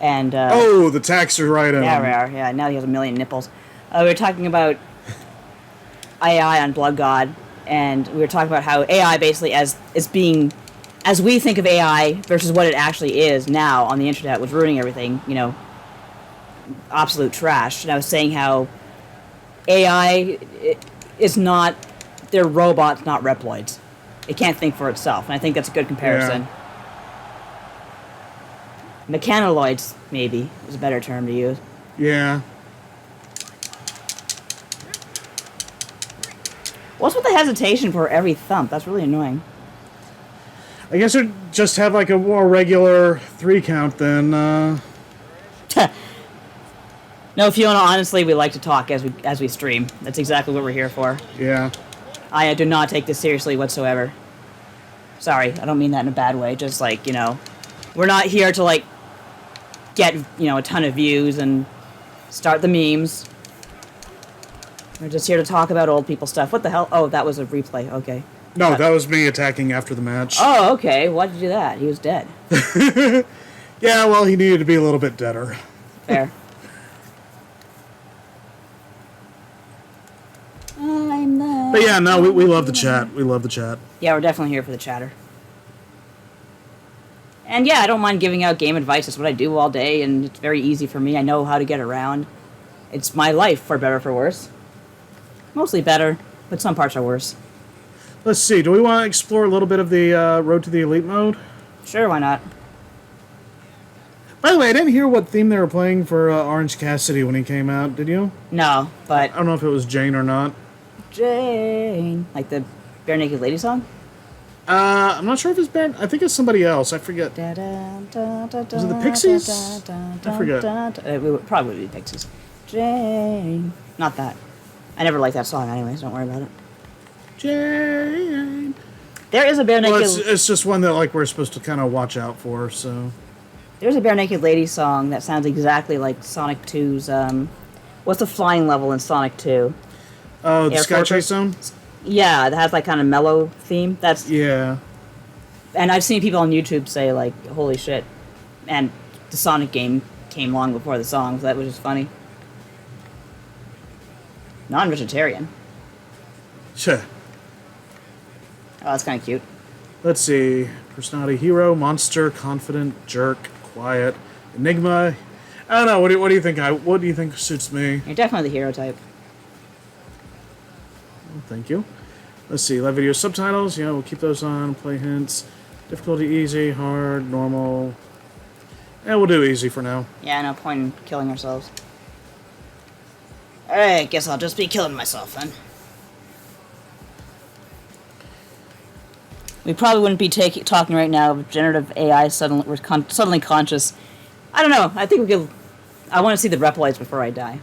and Oh, the tax are right on. yeah, rare. Yeah, now he has a million nipples. We were talking about AI on Blood God, and we were talking about how AI basically as we think of AI versus what it actually is now on the internet was ruining everything, you know, absolute trash. And I was saying how AI is not, they're robots, not Reploids. It can't think for itself, and I think that's a good comparison. Yeah. Mechanoids, maybe, is a better term to use. Yeah. What's with the hesitation for every thump? That's really annoying. I guess it just have like a more regular 3 count than. No, Fiona, honestly, we like to talk as we stream. That's exactly what we're here for. Yeah. I do not take this seriously whatsoever. Sorry, I don't mean that in a bad way. Just like, you know, we're not here to like get, you know, a ton of views and start the memes. We're just here to talk about old people stuff. What the hell? Oh, that was a replay. Okay. No, that was me attacking after the match. Oh, okay. Why did you do that? He was dead. Yeah, well, he needed to be a little bit deader. Fair. I'm the... But yeah, no, we love the chat. We love the chat. Yeah, we're definitely here for the chatter. And yeah, I don't mind giving out game advice. It's what I do all day, and it's very easy for me. I know how to get around. It's my life, for better or for worse. Mostly better, but some parts are worse. Let's see. Do we want to explore a little bit of the Road to the Elite mode? Sure, why not? By the way, I didn't hear what theme they were playing for Orange Cassidy when he came out. Did you? No, but... I don't know if it was Jane or not. Jane... Like the Bare Naked Lady song? I'm not sure if it's Baron. I think it's somebody else. I forget. Was it the Pixies? I forget. It probably would be Pixies. Jane... Not that. I never liked that song anyways, don't worry about it. Jane. There is a Bare Naked... Well, it's just one that like we're supposed to kind of watch out for, so... There's a Bare Naked Lady song that sounds exactly like Sonic 2's, what's the flying level in Sonic 2? Oh, the Air Sky Fortress? Chase Zone? Yeah, it has like kind of mellow theme. That's... Yeah. And I've seen people on YouTube say, like, holy shit. And the Sonic game came long before the song, so that was just funny. Non-vegetarian. Sure. Oh, that's kind of cute. Let's see. Personality: hero, monster, confident, jerk, quiet, enigma. I don't know. What do you think? What do you think suits me? You're definitely the hero type. Well, thank you. Let's see. Live video subtitles. Yeah, we'll keep those on. Play hints. Difficulty: easy, hard, normal. Yeah, we'll do easy for now. Yeah, no point in killing ourselves. Alright, guess I'll just be killing myself then. We probably wouldn't be talking right now if generative AI suddenly conscious. I don't know. I think we could... I want to see the Reploids before I die.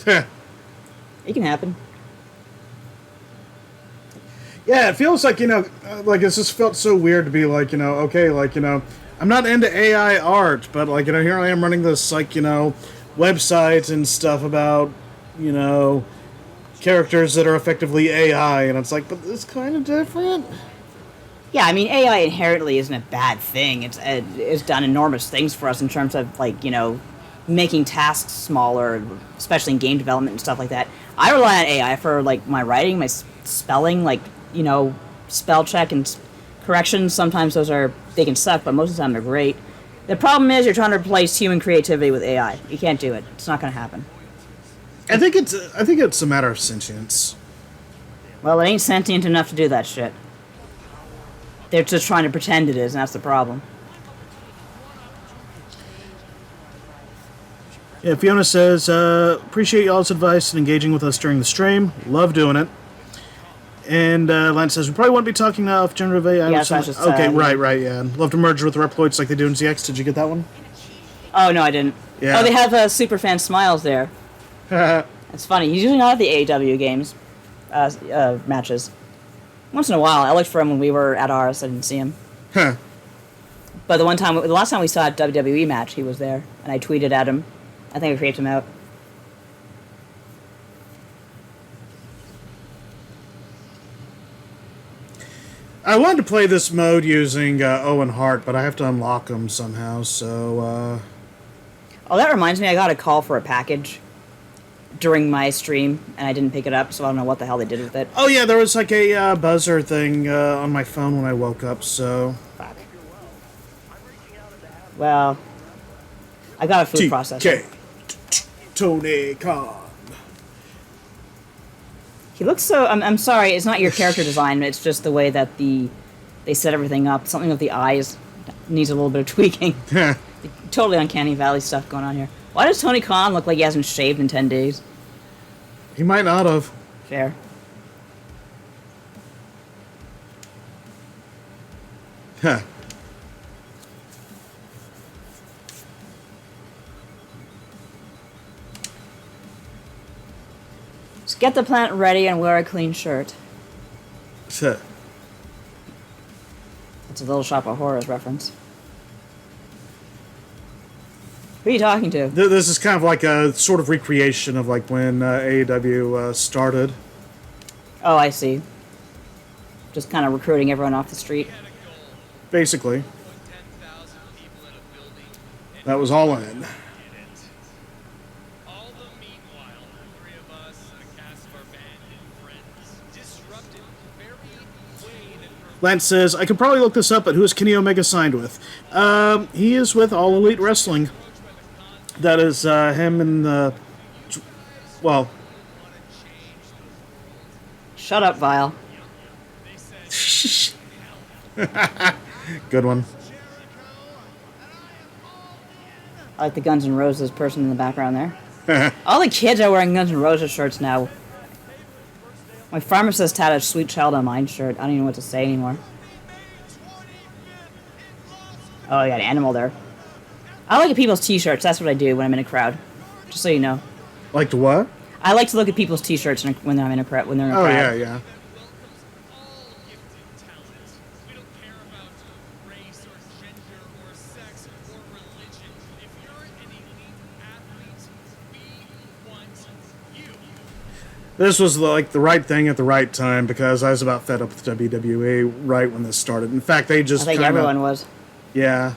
It can happen. Yeah, it feels like, like it's just felt so weird to be like, okay, like, I'm not into AI art, but like, here I am running this, like, websites and stuff about, characters that are effectively AI, and it's like, but it's kind of different. Yeah, I mean, AI inherently isn't a bad thing. It's done enormous things for us in terms of, like, making tasks smaller, especially in game development and stuff like that. I rely on AI for, like, my writing, my spelling, like, spell check and corrections. Sometimes they can suck, but most of the time they're great. The problem is you're trying to replace human creativity with AI. You can't do it. It's not going to happen. I think it's a matter of sentience. Well, it ain't sentient enough to do that shit. They're just trying to pretend it is, and that's the problem. Yeah, Fiona says, appreciate y'all's advice and engaging with us during the stream. Love doing it. And Lance says, we probably won't be talking now if generative AI... Yes, I just said, okay, right, yeah. Love to merge with Reploids like they do in ZX. Did you get that one? Oh, no, I didn't. Yeah. Oh, they have Superfan Smiles there. That's funny. He's usually not at the AEW games, matches. Once in a while. I looked for him when we were at ours. I didn't see him. Huh. But the last time we saw a WWE match, he was there. And I tweeted at him. I think I creeped him out. I wanted to play this mode using Owen Hart, but I have to unlock him somehow, so... Oh, that reminds me, I got a call for a package during my stream, and I didn't pick it up, so I don't know what the hell they did with it. Oh yeah, there was like a buzzer thing on my phone when I woke up, so... Fuck. Well, I got a food processor. Tony Khan. He looks so... I'm sorry, it's not your character design, it's just the way that they set everything up. Something with the eyes needs a little bit of tweaking. Totally uncanny valley stuff going on here. Why does Tony Khan look like he hasn't shaved in 10 days? He might not have. Fair. Huh. Just get the plant ready and wear a clean shirt. Huh. It's a Little Shop of Horrors reference. Who are you talking to? This is kind of like a sort of recreation of like when AEW started. Oh, I see. Just kind of recruiting everyone off the street. Basically. That was all in. Lance says, I could probably look this up, but who is Kenny Omega signed with? He is with All Elite Wrestling. That is him and the... Well... Shut up, Vile. Good one. I like the Guns N' Roses person in the background there. All the kids are wearing Guns N' Roses shirts now. My pharmacist had a Sweet Child O' Mine shirt. I don't even know what to say anymore. Oh, I got an animal there. I look at people's t-shirts. That's what I do when I'm in a crowd. Just so you know. Like to what? I like to look at people's t-shirts when I'm in a crowd. When they're in a crowd. Oh, yeah. This was like the right thing at the right time because I was about fed up with WWE right when this started. In fact, they just I think everyone was. Yeah.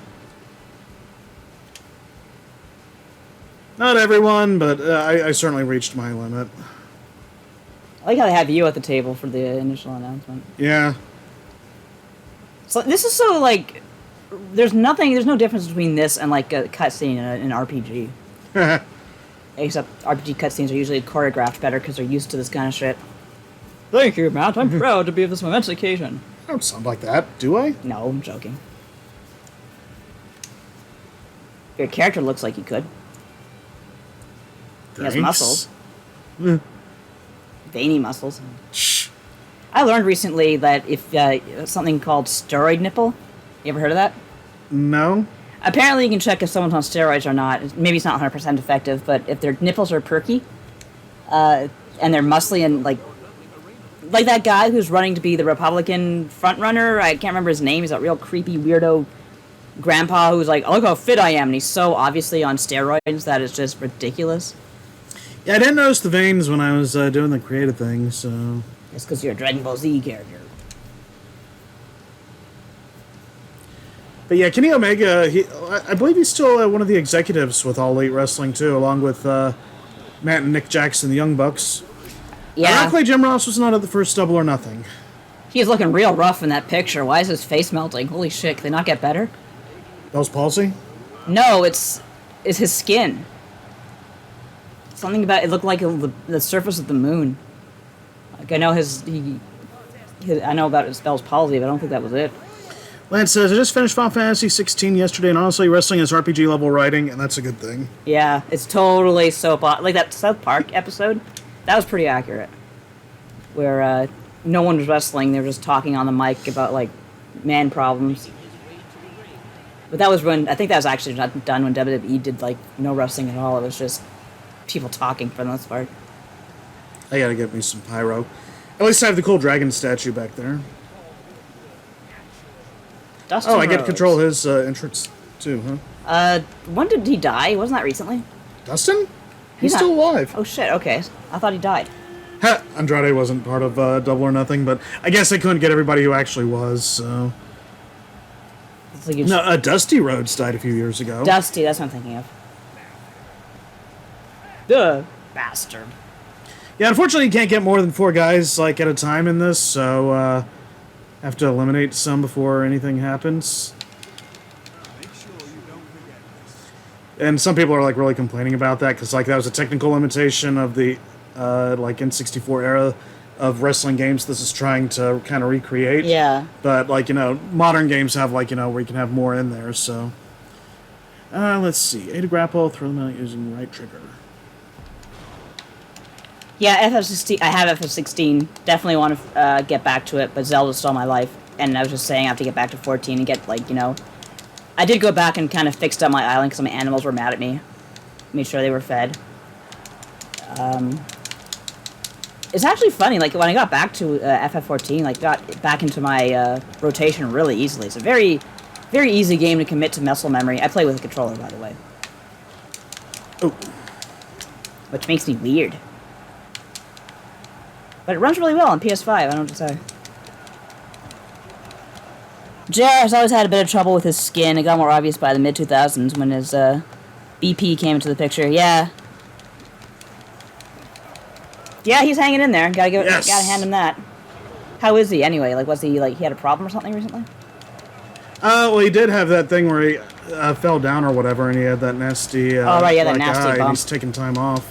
Not everyone, but I certainly reached my limit. I like how they have you at the table for the initial announcement. Yeah. So this is so like, there's no difference between this and like a cutscene in an RPG. Except RPG cutscenes are usually choreographed better because they're used to this kind of shit. Thank you, Matt. I'm proud to be of this momentous occasion. I don't sound like that, do I? No, I'm joking. Your character looks like he could. He has muscles. Veiny muscles. Shh. I learned recently that if something called steroid nipple. You ever heard of that? No. Apparently you can check if someone's on steroids or not. Maybe it's not 100% effective, but if their nipples are perky, and they're muscly and like that guy who's running to be the Republican frontrunner, I can't remember his name, he's that real creepy weirdo grandpa who's like, oh, look how fit I am, and he's so obviously on steroids that it's just ridiculous. Yeah, I didn't notice the veins when I was doing the creative thing, so... It's because you're a Dragon Ball Z character. But yeah, Kenny Omega, I believe he's still one of the executives with All Elite Wrestling, too, along with Matt and Nick Jackson, the Young Bucks. Yeah. Ironically, Jim Ross was not at the first Double or Nothing. He's looking real rough in that picture. Why is his face melting? Holy shit, can they not get better? Bell's palsy? No, it's his skin. Something about it looked like the surface of the moon. Like I know I know about his Bell's palsy, but I don't think that was it. Lance says, I just finished Final Fantasy 16 yesterday, and honestly, wrestling is RPG level writing, and that's a good thing. Yeah, it's totally like that South Park episode. That was pretty accurate. Where no one was wrestling; they were just talking on the mic about like man problems. But that was when I think that was actually not done when WWE did like no wrestling at all. It was just people talking for the most part. I gotta get me some pyro. At least I have the cool dragon statue back there. Dustin I get to Rhodes. control his entrance too, huh? When did he die? Wasn't that recently? Dustin? He's not- still alive. Oh shit. Okay, I thought he died. Ha, Andrade wasn't part of Double or Nothing, but I guess they couldn't get everybody who actually was, so... It's like No, Dusty Rhodes died a few years ago. Dusty. That's what I'm thinking of. The bastard. Yeah, unfortunately you can't get more than 4 guys, like, at a time in this, so, have to eliminate some before anything happens. Make sure you don't forget this. And some people are, like, really complaining about that, because, like, that was a technical limitation of the, like, N64 era of wrestling games this is trying to kind of recreate. Yeah. But, like, you know, modern games have, like, you know, where you can have more in there, so... let's see. A to grapple, throw them out using right trigger. Yeah, FF16. I have FF16. Definitely want to get back to it, but Zelda stole my life. And I was just saying I have to get back to 14 and get, like, you know... I did go back and kind of fixed up my island because my animals were mad at me. Made sure they were fed. It's actually funny, like, when I got back to FF14, like, got back into my rotation really easily. It's a very, very easy game to commit to muscle memory. I play with a controller, by the way. Oh. Which makes me weird. But it runs really well on PS5, I don't know what to say. JR has always had a bit of trouble with his skin. It got more obvious by the mid-2000s when his BP came into the picture. Yeah. Yeah, he's hanging in there. Yes. Gotta hand him that. How is he anyway? Like, was he like he had a problem or something recently? Well, he did have that thing where he fell down or whatever, and he had that nasty. Oh, right, yeah, that black nasty eye, and bump. he's taking time off.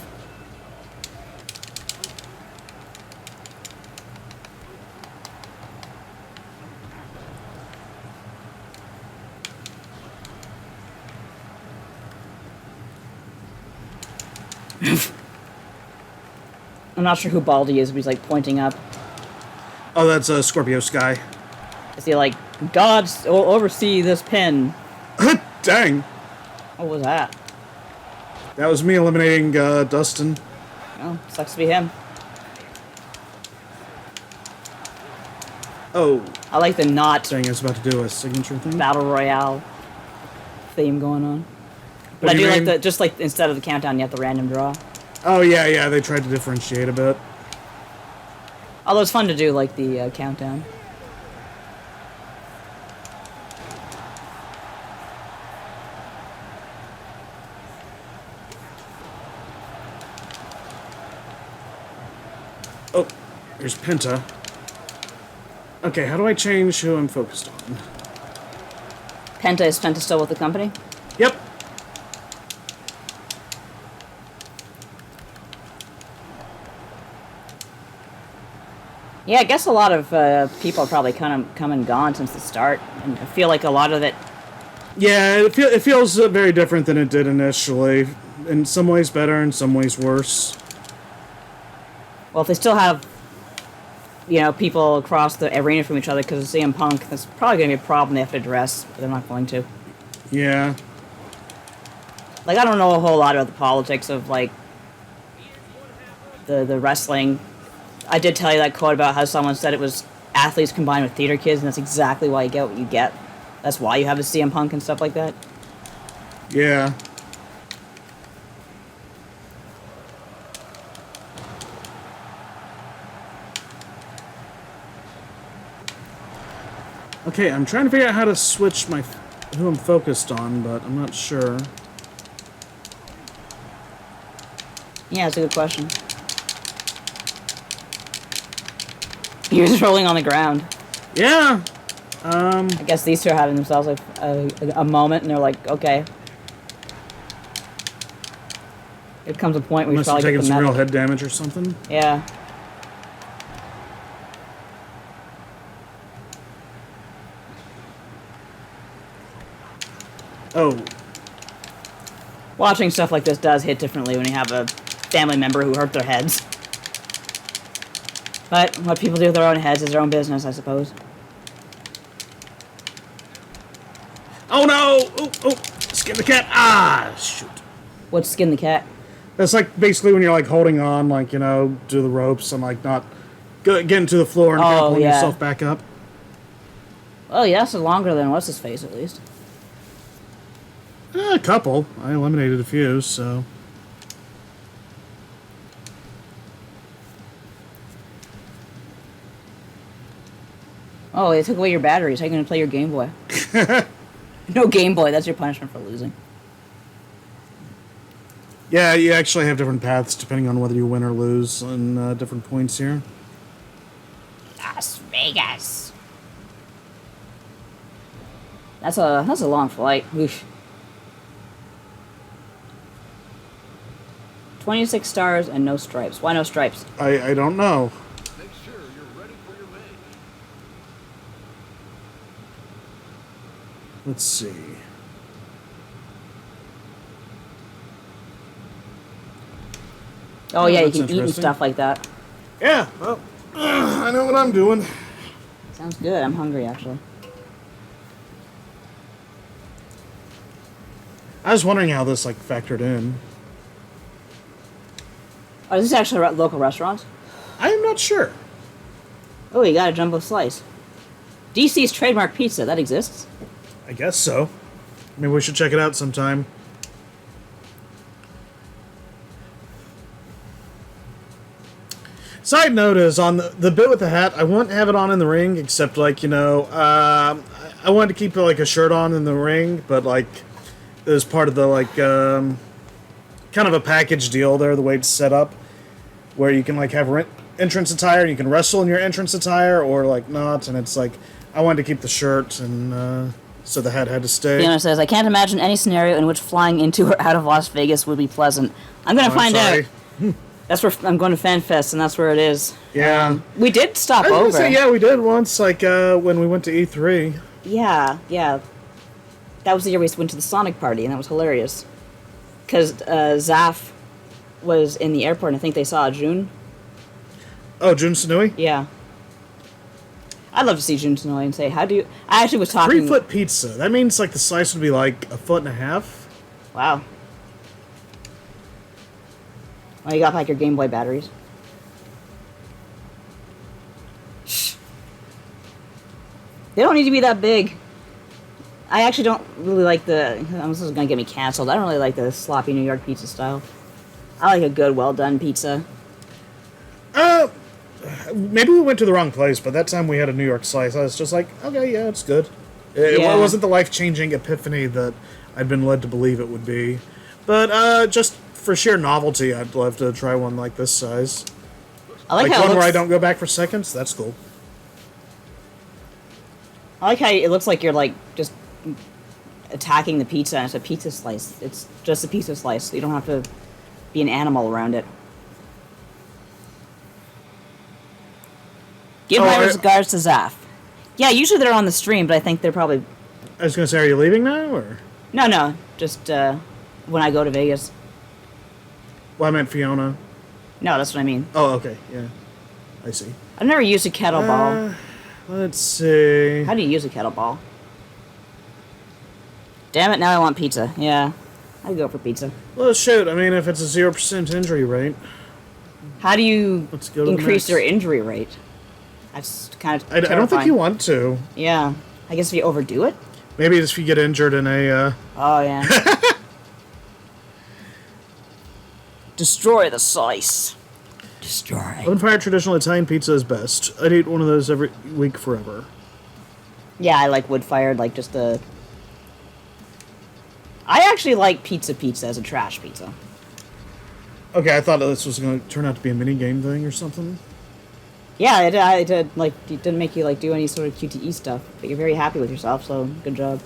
I'm not sure who Baldy is, but he's like pointing up. Oh, that's Scorpio Sky. Is he like, gods will oversee this pin? Dang. What was that? That was me eliminating Dustin. Oh, sucks to be him. Oh, I like the not dang, I was about to do a signature thing. battle royale theme going on. But What I do do you like mean? the just like instead of the countdown, you have the random draw. Oh, yeah, they tried to differentiate a bit. Although it's fun to do like the countdown. Oh, there's Penta. Okay, how do I change who I'm focused on? Is Penta still with the company? Yep. Yeah, I guess a lot of people are probably kind of come and gone since the start, and I feel like a lot of it. Yeah, it feels very different than it did initially. In some ways better, in some ways worse. Well, if they still have, you know, people across the arena from each other because of CM Punk, that's probably going to be a problem they have to address, but they're not going to. Yeah. Like, I don't know a whole lot about the politics of, like, the wrestling. I did tell you that quote about how someone said it was athletes combined with theater kids, and that's exactly why you get what you get. That's why you have a CM Punk and stuff like that. Yeah. Okay, I'm trying to figure out how to switch who I'm focused on, but I'm not sure. Yeah, it's a good question. You're just rolling on the ground. Yeah. I guess these two are having themselves like a moment, and they're like, okay. It comes a point where you Unless you're probably taking get the some real medic. head damage or something. Yeah. Oh, Watching stuff like this does hit differently when you have a family member who hurt their heads. But what people do with their own heads is their own business, I suppose. oh no! Oh, oh! Skin the cat! Ah, shoot. What's skin the cat? That's like basically when you're like holding on, like, you know, to the ropes and like not getting to the floor and kind of Oh, pulling yeah. yourself back up. Well, yeah, that's longer than what's his face, at least. A couple. I eliminated a few, so. Oh, they took away your batteries. How are you going to play your Game Boy? No Game Boy. That's your punishment for losing. Yeah, you actually have different paths depending on whether you win or lose in different points here. Las Vegas. That's a long flight. Oof. 26 stars and no stripes. Why no stripes? I don't know. Make sure you're ready for your main. Let's see. Oh, yeah, you that's can eat and interesting. stuff like that. Yeah, well, I know what I'm doing. Sounds good. I'm hungry, actually. I was wondering how this like factored in. Oh, is this actually a local restaurant? I am not sure. Oh, you got a jumbo slice. DC's trademark pizza. That exists? I guess so. Maybe we should check it out sometime. Side note is on the bit with the hat, I wouldn't have it on in the ring, except like, you know, I wanted to keep like a shirt on in the ring, but like it was part of the like kind of a package deal there, the way it's set up, where you can like have entrance attire, and you can wrestle in your entrance attire, or like not, and it's like I wanted to keep the shirt, and so the hat had to stay. Fiona says, I can't imagine any scenario in which flying into or out of Las Vegas would be pleasant. I'm going to find out. That's where I'm going to FanFest, and that's where it is. Yeah. We did stop I was over. gonna say, yeah, we did once, like when we went to E3. Yeah. That was the year we went to the Sonic party, and that was hilarious. Because Zaf was in the airport, and I think they saw June. Oh, Jun Sanui? Yeah. I'd love to see June Sonoy and say, how do you... I actually was talking... 3-foot pizza. That means like the slice would be like 1.5 feet. Wow. Well, you got back your Game Boy batteries. Shh. They don't need to be that big. I actually don't really like the... This is going to get me canceled. I don't really like the sloppy New York pizza style. I like a good, well-done pizza. Maybe we went to the wrong place, but that time we had a New York slice. I was just like, okay, yeah, it's good. It Yeah. wasn't the life-changing epiphany that I'd been led to believe it would be. But just for sheer novelty, I'd love to try one like this size. I like Like how one it where I looks, don't go back for seconds? That's cool. I like how it looks like you're, like, just attacking the pizza, and it's a pizza slice. It's just a pizza slice. You don't have to be an animal around it. Give Oh, my regards to Zaf. Yeah, usually they're on the stream, but I think they're probably... I was going to say, are you leaving now, or? No, just when I go to Vegas. Well, I meant Fiona. No, that's what I mean. Oh, okay, yeah. I see. I've never used a kettlebell. Let's see. How do you use a kettlebell? Damn it, now I want pizza. Yeah, I'd go for pizza. Well, shoot, I mean, if it's a 0% injury rate. How do you Let's go to the increase next. your injury rate? That's kind of I don't think terrifying. you want to. Yeah, I guess if you overdo it. Maybe if you get injured in a, Oh, yeah. Destroy the slice. Destroy. Bonfire traditional Italian pizza is best. I'd eat one of those every week forever. Yeah, I like wood-fired, like just the... I actually like pizza as a trash pizza. Okay, I thought this was going to turn out to be a mini game thing or something. Yeah, it did, like, it didn't make you, like, do any sort of QTE stuff, but you're very happy with yourself, so good job.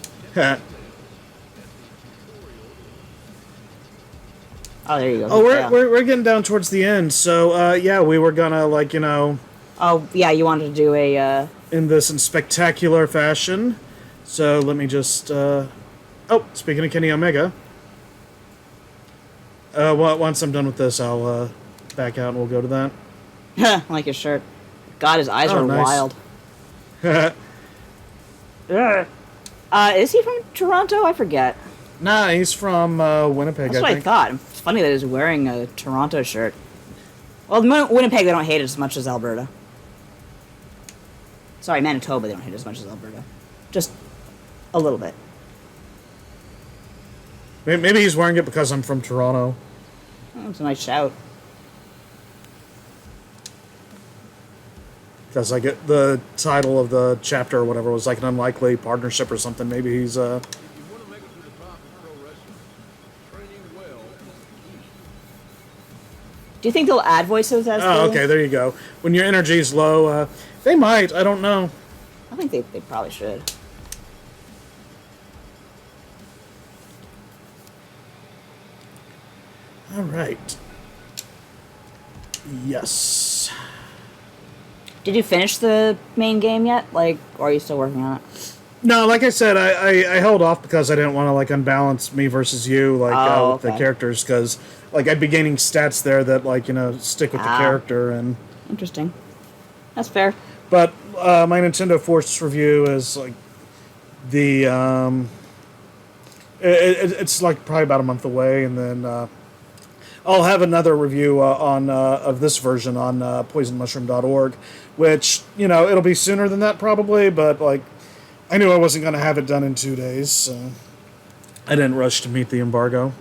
Oh, there you go. Oh, Yeah. we're getting down towards the end. So, yeah, we were gonna, like, Oh, yeah, you wanted to do a, in this in spectacular fashion. So let me just, oh, speaking of Kenny Omega. Once I'm done with this, I'll, back out and we'll go to that. like his shirt. God, his eyes Oh, are nice. wild. Is he from Toronto? I forget. Nah, he's from, Winnipeg, That's what I I think. thought. It's funny that he's wearing a Toronto shirt. Well, Winnipeg, they don't hate it as much as Alberta. Sorry, Manitoba, they don't hate it as much as Alberta. Just a little bit. Maybe he's wearing it because I'm from Toronto. Oh, it's a nice shout. Because I get the title of the chapter or whatever was like an unlikely partnership or something. Maybe he's, If you want to make it to the top in pro wrestling, training well is the key. Do you think they'll add voices as Oh, the... okay, there you go. When your energy's low, they might. I don't know. I think they probably should. All right. Yes. Did you finish the main game yet? Like, or are you still working on it? No, like I said, I held off because I didn't want to, like, unbalance me versus you, like, Oh, with the okay. characters, because, like, I'd be gaining stats there that, like, stick with the Ah. character, and... Interesting. That's fair. But my Nintendo Force review is, like, the, it's, like, probably about a month away, and then, I'll have another review on of this version on poisonmushroom.org, which, it'll be sooner than that probably, but, like, I knew I wasn't going to have it done in 2 days, so I didn't rush to meet the embargo.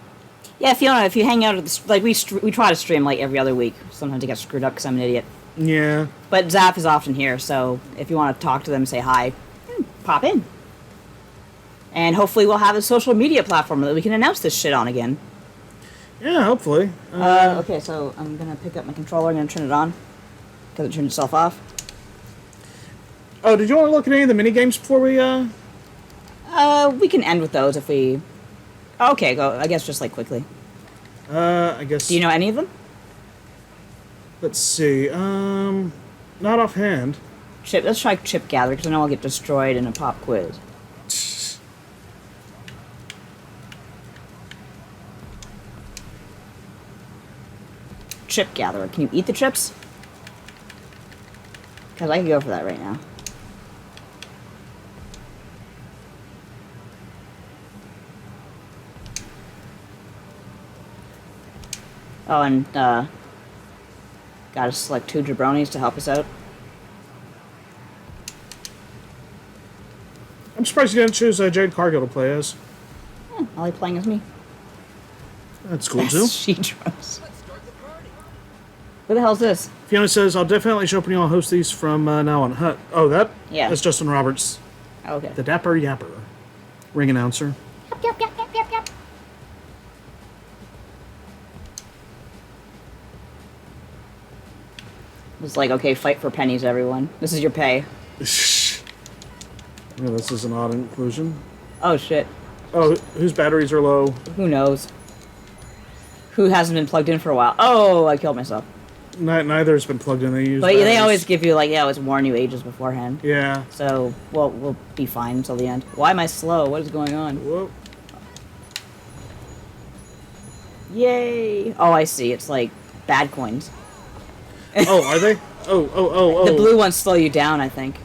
Yeah, Fiona, if you hang out at the... Like, we try to stream, like, every other week. Sometimes I get screwed up because I'm an idiot. Yeah. But Zap is often here, so if you want to talk to them, say hi, pop in. And hopefully we'll have a social media platform that we can announce this shit on again. Yeah, hopefully. Okay, so I'm going to pick up my controller and turn it on. Because it turned itself off. Oh, did you want to look at any of the mini games before we, We can end with those if we... Okay, go. I guess just, like, quickly. I guess... Do you know any of them? Let's see, not offhand. Let's try Chip Gather, because I know I'll get destroyed in a pop quiz. Chip Gatherer. Can you eat the chips? Because I could go for that right now. Oh, and, gotta select 2 jabronis to help us out. I'm surprised you didn't choose Jade Cargill to play as. I like playing as me. That's cool, too. She drugs. Who the hell's this? Fiona says, I'll definitely show up when y'all host these from now on. Huh. Oh, that? Yeah. That's Justin Roberts, Okay. the Dapper Yapper. Ring announcer. Yep, yep, yep, yep, yep. It's like, okay, fight for pennies, everyone. This is your pay. Yeah, this is an odd inclusion. Oh, shit. Oh, whose batteries are low? Who knows? Who hasn't been plugged in for a while? Oh, I killed myself. Neither has been plugged in. They use But they batteries. always give you, like, they always warn you ages beforehand. Yeah. So, well, we'll be fine until the end. Why am I slow? What is going on? Whoa. Yay! Oh, I see. It's like bad coins. Oh, are they? Oh. The blue ones slow you down, I think.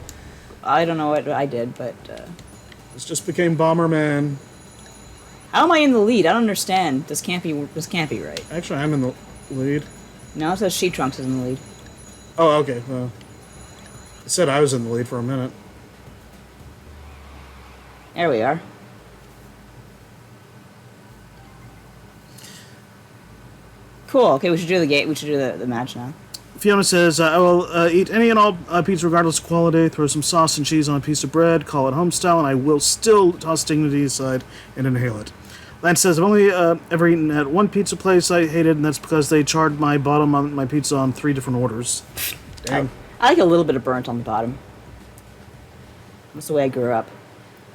I don't know what I did, but... This just became Bomberman. How am I in the lead? I don't understand. This can't be right. Actually, I'm in the lead. No, it says She Trunks is in the lead. Oh, okay. Well, it said I was in the lead for a minute. There we are. Cool. Okay, we should do the game. We should do the match now. Fiona says, I will eat any and all pizza regardless of quality, throw some sauce and cheese on a piece of bread, call it homestyle, and I will still toss dignity aside and inhale it. Lance says, I've only ever eaten at one pizza place I hated, and that's because they charred my bottom on my pizza on 3 different orders. Dang. I like a little bit of burnt on the bottom. That's the way I grew up.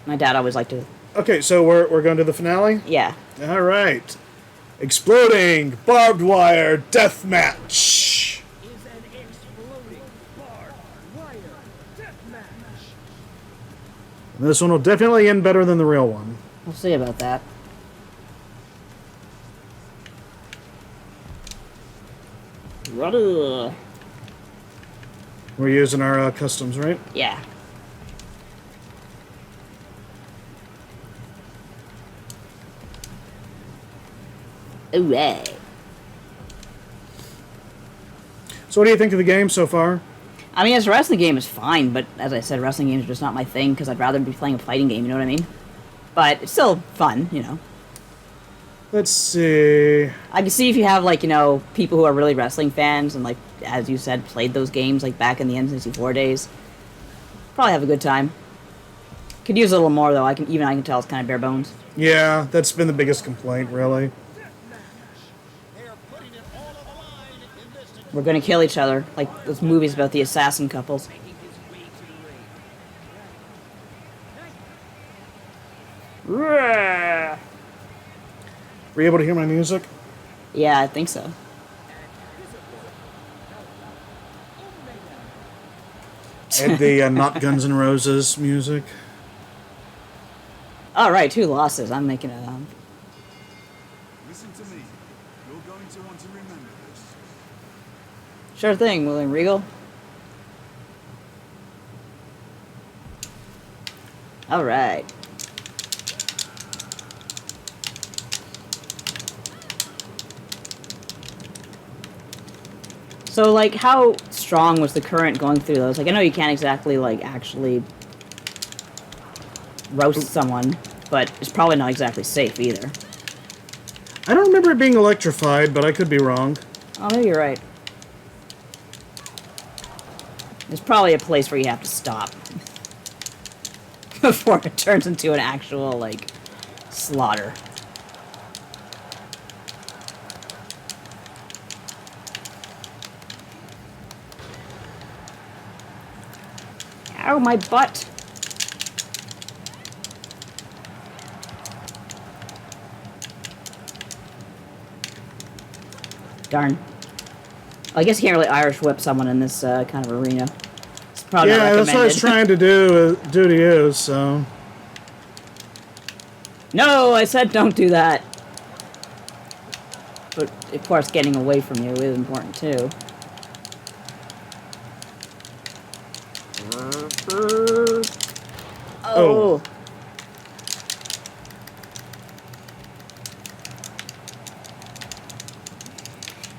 My dad always liked to... Okay, so we're going to the finale? Yeah. All right. Exploding barbed wire death match. Is an exploding barbed wire deathmatch. This one will definitely end better than the real one. We'll see about that. Rudder. We're using our customs, right? Yeah. Hooray. So what do you think of the game so far? I mean, as a wrestling game is fine, but as I said, wrestling games are just not my thing, because I'd rather be playing a fighting game, you know what I mean? But it's still fun, you know. Let's see. I can see if you have, like, you know, people who are really wrestling fans and, like, as you said, played those games, like, back in the N64 days. Probably have a good time. Could use a little more, though. I can tell it's kind of bare bones. Yeah, that's been the biggest complaint, really. We're gonna kill each other, like those movies about the assassin couples. Were you able to hear my music? Yeah, I think so. And the not Guns N' Roses music. Alright, 2 losses. I'm making it, Listen to me. You're going to want to remember this. Sure thing, William Regal. Alright. So, like, how strong was the current going through those? Like, I know you can't exactly, like, actually roast someone, but it's probably not exactly safe either. I don't remember it being electrified, but I could be wrong. Oh, maybe you're right. There's probably a place where you have to stop before it turns into an actual, like, slaughter. Ow, my butt! Darn. I guess you can't really Irish whip someone in this kind of arena. It's probably not Yeah, that's what I was recommended. trying to do to you, so... No, I said don't do that. But, of course, getting away from you is important, too. Oh.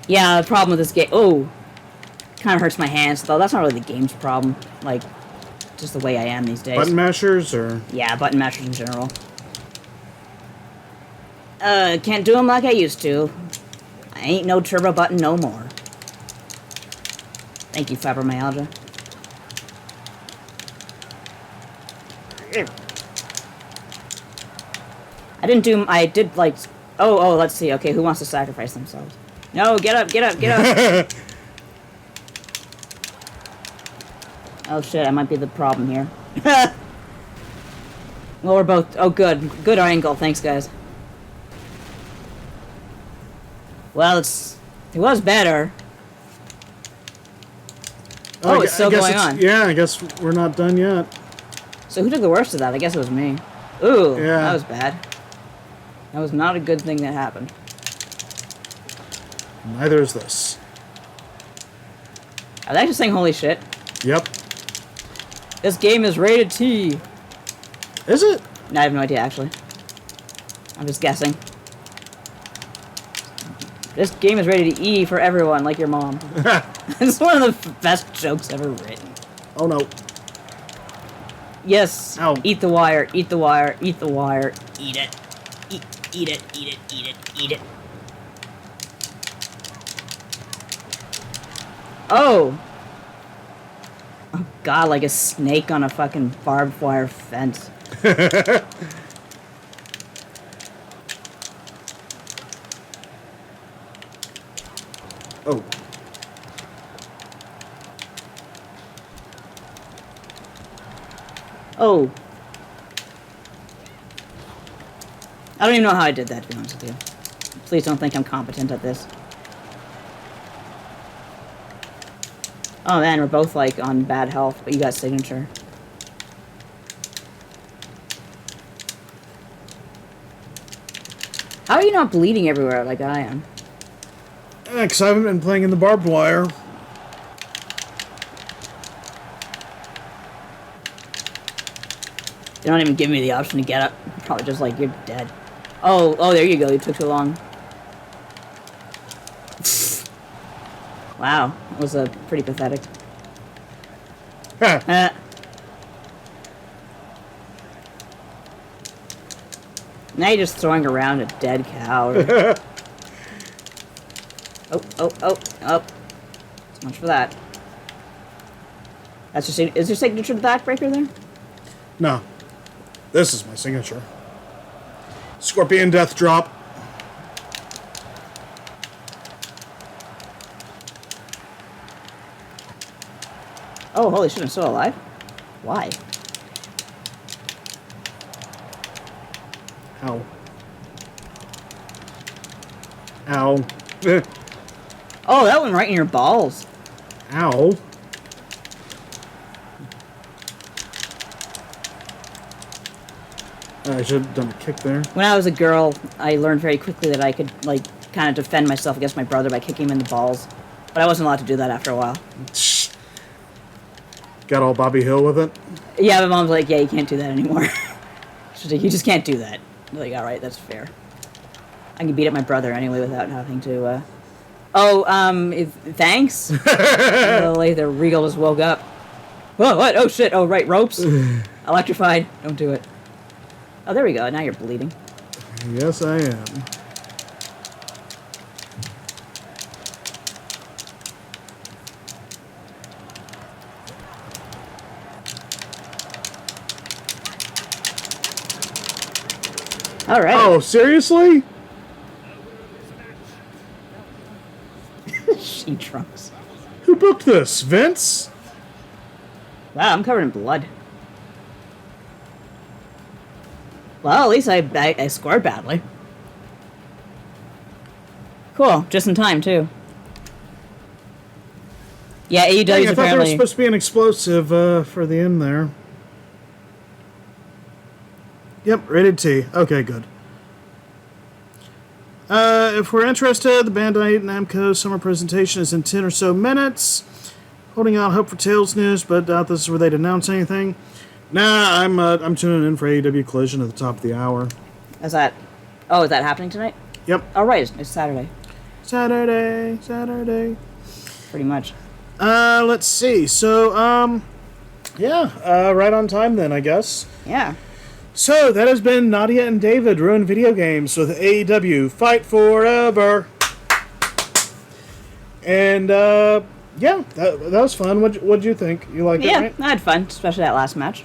Yeah, the problem with this game... Oh. Kind of hurts my hands, though. That's not really the game's problem. Like, just the way I am these days. Button mashers, or... Yeah, button mashers in general. Can't do them like I used to. I ain't no turbo button no more. Thank you, fibromyalgia. I did, like... Oh, let's see. Okay, who wants to sacrifice themselves? No, get up, get up, get up! Oh shit, I might be the problem here. Well, we're both... Oh, good. Good angle. Thanks, guys. Well, it was better. Oh, it's still going on. Yeah, I guess we're not done yet. So who took the worst of that? I guess it was me. Ooh, Yeah. that was bad. That was not a good thing that happened. Neither is this. Are they actually saying holy shit? Yep. This game is rated T. Is it? No, I have no idea, actually. I'm just guessing. This game is rated E for everyone, like your mom. It's one of the best jokes ever written. Oh no. Yes. Ow. Eat the wire, eat the wire, eat the wire, eat it. Eat it, eat it, eat it, eat it. Oh! Oh god, like a snake on a fucking barbed wire fence. Oh. Oh. I don't even know how I did that, to be honest with you. Please don't think I'm competent at this. Oh man, we're both like on bad health, but you got signature. How are you not bleeding everywhere like I am? Because I haven't been playing in the barbed wire. They don't even give me the option to get up. Probably just like, you're dead. Oh, there you go. You took too long. Wow, that was pretty pathetic. Ha. Now you're just throwing around a dead cow. Oh. So much for that. That's your is your signature the backbreaker there? No. This is my signature. Scorpion Death Drop. Oh, holy shit, I'm still alive? Why? Ow. Ow. Eh. Oh, that went right in your balls. Ow. I should have done a kick there. When I was a girl, I learned very quickly that I could, like, kind of defend myself against my brother by kicking him in the balls. But I wasn't allowed to do that after a while. Got all Bobby Hill with it? Yeah, my mom's like, yeah, you can't do that anymore. She's like, you just can't do that. I'm like, alright, that's fair. I can beat up my brother anyway without having to, thanks? Like, the Regal just woke up. Whoa, what? Oh, shit. Oh, right, ropes? Electrified. Don't do it. Oh, there we go. Now you're bleeding. Yes, I am. Alright. Oh, seriously? Sheet trunks. Who booked this? Vince? Wow, I'm covered in blood. Well, at least I scored badly. Cool. Just in time, too. Yeah, AEW's Dang, I thought there was apparently... supposed to be an explosive for the end there. Yep, rated T. Okay, good. If we're interested, the Bandai Namco summer presentation is in 10 or so minutes. Holding out hope for Tales news, but doubt this is where they'd announce anything. Nah, I'm tuning in for AEW Collision at the top of the hour. Is that... Oh, is that happening tonight? Yep. Oh, right. It's Saturday. Saturday. Pretty much. Let's see. So, right on time then, I guess. Yeah. So, that has been Nadia and David Ruin Video Games with AEW Fight Forever. And, yeah, that was fun. What'd you think? You liked it, right? I had fun, especially that last match.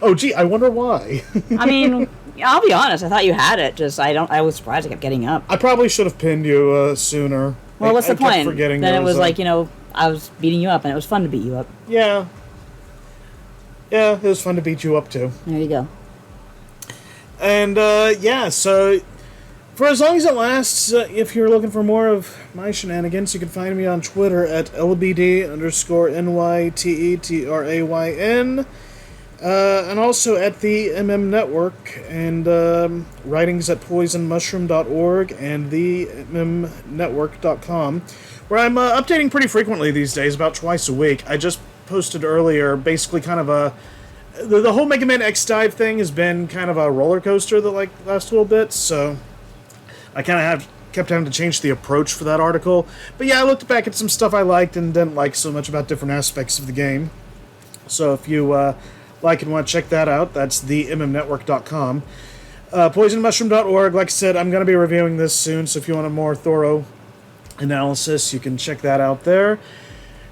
Oh, gee, I wonder why. I mean, I'll be honest. I thought you had it. Just I was surprised I kept getting up. I probably should have pinned you sooner. Well, what's the I kept point? forgetting Then there it was a- like, I was beating you up, and it was fun to beat you up. Yeah. Yeah, it was fun to beat you up, too. There you go. And, so for as long as it lasts, if you're looking for more of my shenanigans, you can find me on Twitter at LBD_NYTETRAYN, and also at the Network, and writings at poisonmushroom.org and themmnetwork.com, where I'm updating pretty frequently these days, about twice a week. I just posted earlier, basically kind of the whole Mega Man X Dive thing has been kind of a roller coaster the last little bit, so I kind of kept having to change the approach for that article. But yeah, I looked back at some stuff I liked and didn't like so much about different aspects of the game. So if you like and want to check that out, that's themmnetwork.com. Poisonmushroom.org, like I said, I'm going to be reviewing this soon, so if you want a more thorough analysis, you can check that out there.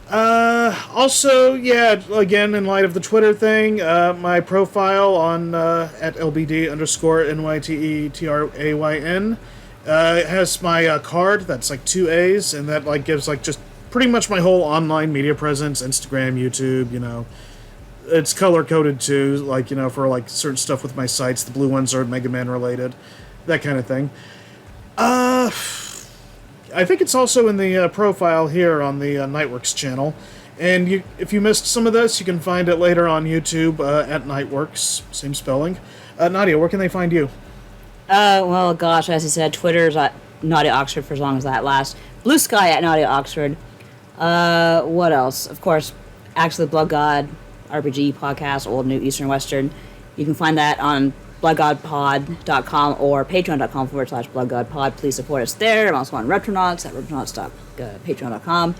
Also, yeah, again, in light of the Twitter thing, my profile on at LBD_NYTETRAYN has my card that's like 2 A's, and that gives just pretty much my whole online media presence, Instagram, YouTube, It's color coded too, for certain stuff with my sites. The blue ones are Mega Man related, that kind of thing. I think it's also in the profile here on the Nightworks channel. And if you missed some of this, you can find it later on YouTube at Nightworks, same spelling. Nadia, where can they find you? Well, gosh, as I said, Twitter's at Nadia Oxford for as long as that lasts. Blue Sky at Nadia Oxford. What else? Of course, Actually Blood God RPG podcast, old, new, Eastern, Western. You can find that on bloodgodpod.com or patreon.com/bloodgodpod. Please support us there. I'm also on Retronauts at retronauts.patreon.com.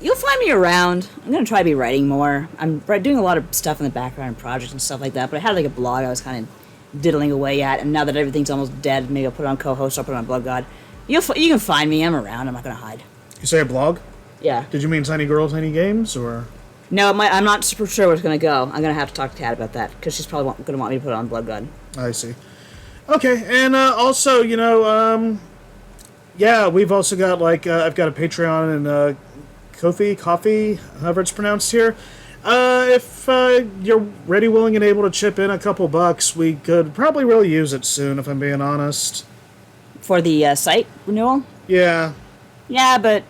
You'll find me around. I'm going to try to be writing more. I'm doing a lot of stuff in the background, projects and stuff like that, but I had like a blog I was kind of diddling away at, and now that everything's almost dead, maybe I'll put it on co-host, I'll put it on Blood God. You can find me. I'm around. I'm not going to hide. You say a blog? Yeah. Did you mean Tiny Girl, Tiny Games, or...? No, I'm not super sure where it's going to go. I'm going to have to talk to Kat about that, because she's probably going to want me to put it on Blood God. I see. Okay, and also, yeah, we've also got, I've got a Patreon and Ko-fi, however it's pronounced here. If you're ready, willing, and able to chip in a couple bucks, we could probably really use it soon, if I'm being honest. For the site renewal? Yeah. Yeah, but...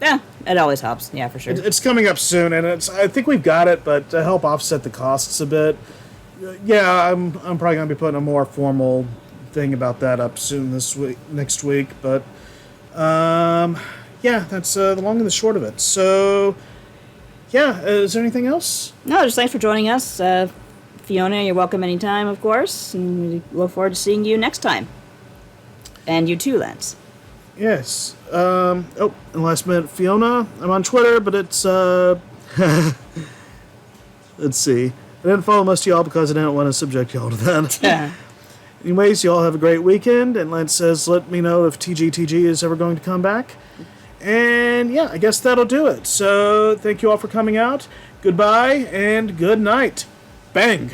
yeah, it always helps. Yeah, for sure. It's coming up soon, and I think we've got it, but to help offset the costs a bit, yeah, I'm probably going to be putting a more formal thing about that up soon next week, but yeah, that's the long and the short of it. So, yeah, is there anything else? No, just thanks for joining us. Fiona, you're welcome anytime, of course, and we look forward to seeing you next time. And you too, Lance. Yes. And last minute, Fiona. I'm on Twitter, but it's, let's see. I didn't follow most of y'all because I didn't want to subject y'all to that. Yeah. Anyways, y'all have a great weekend, and Lance says, let me know if TGTG is ever going to come back. And yeah, I guess that'll do it. So, thank you all for coming out. Goodbye, and good night. Bang.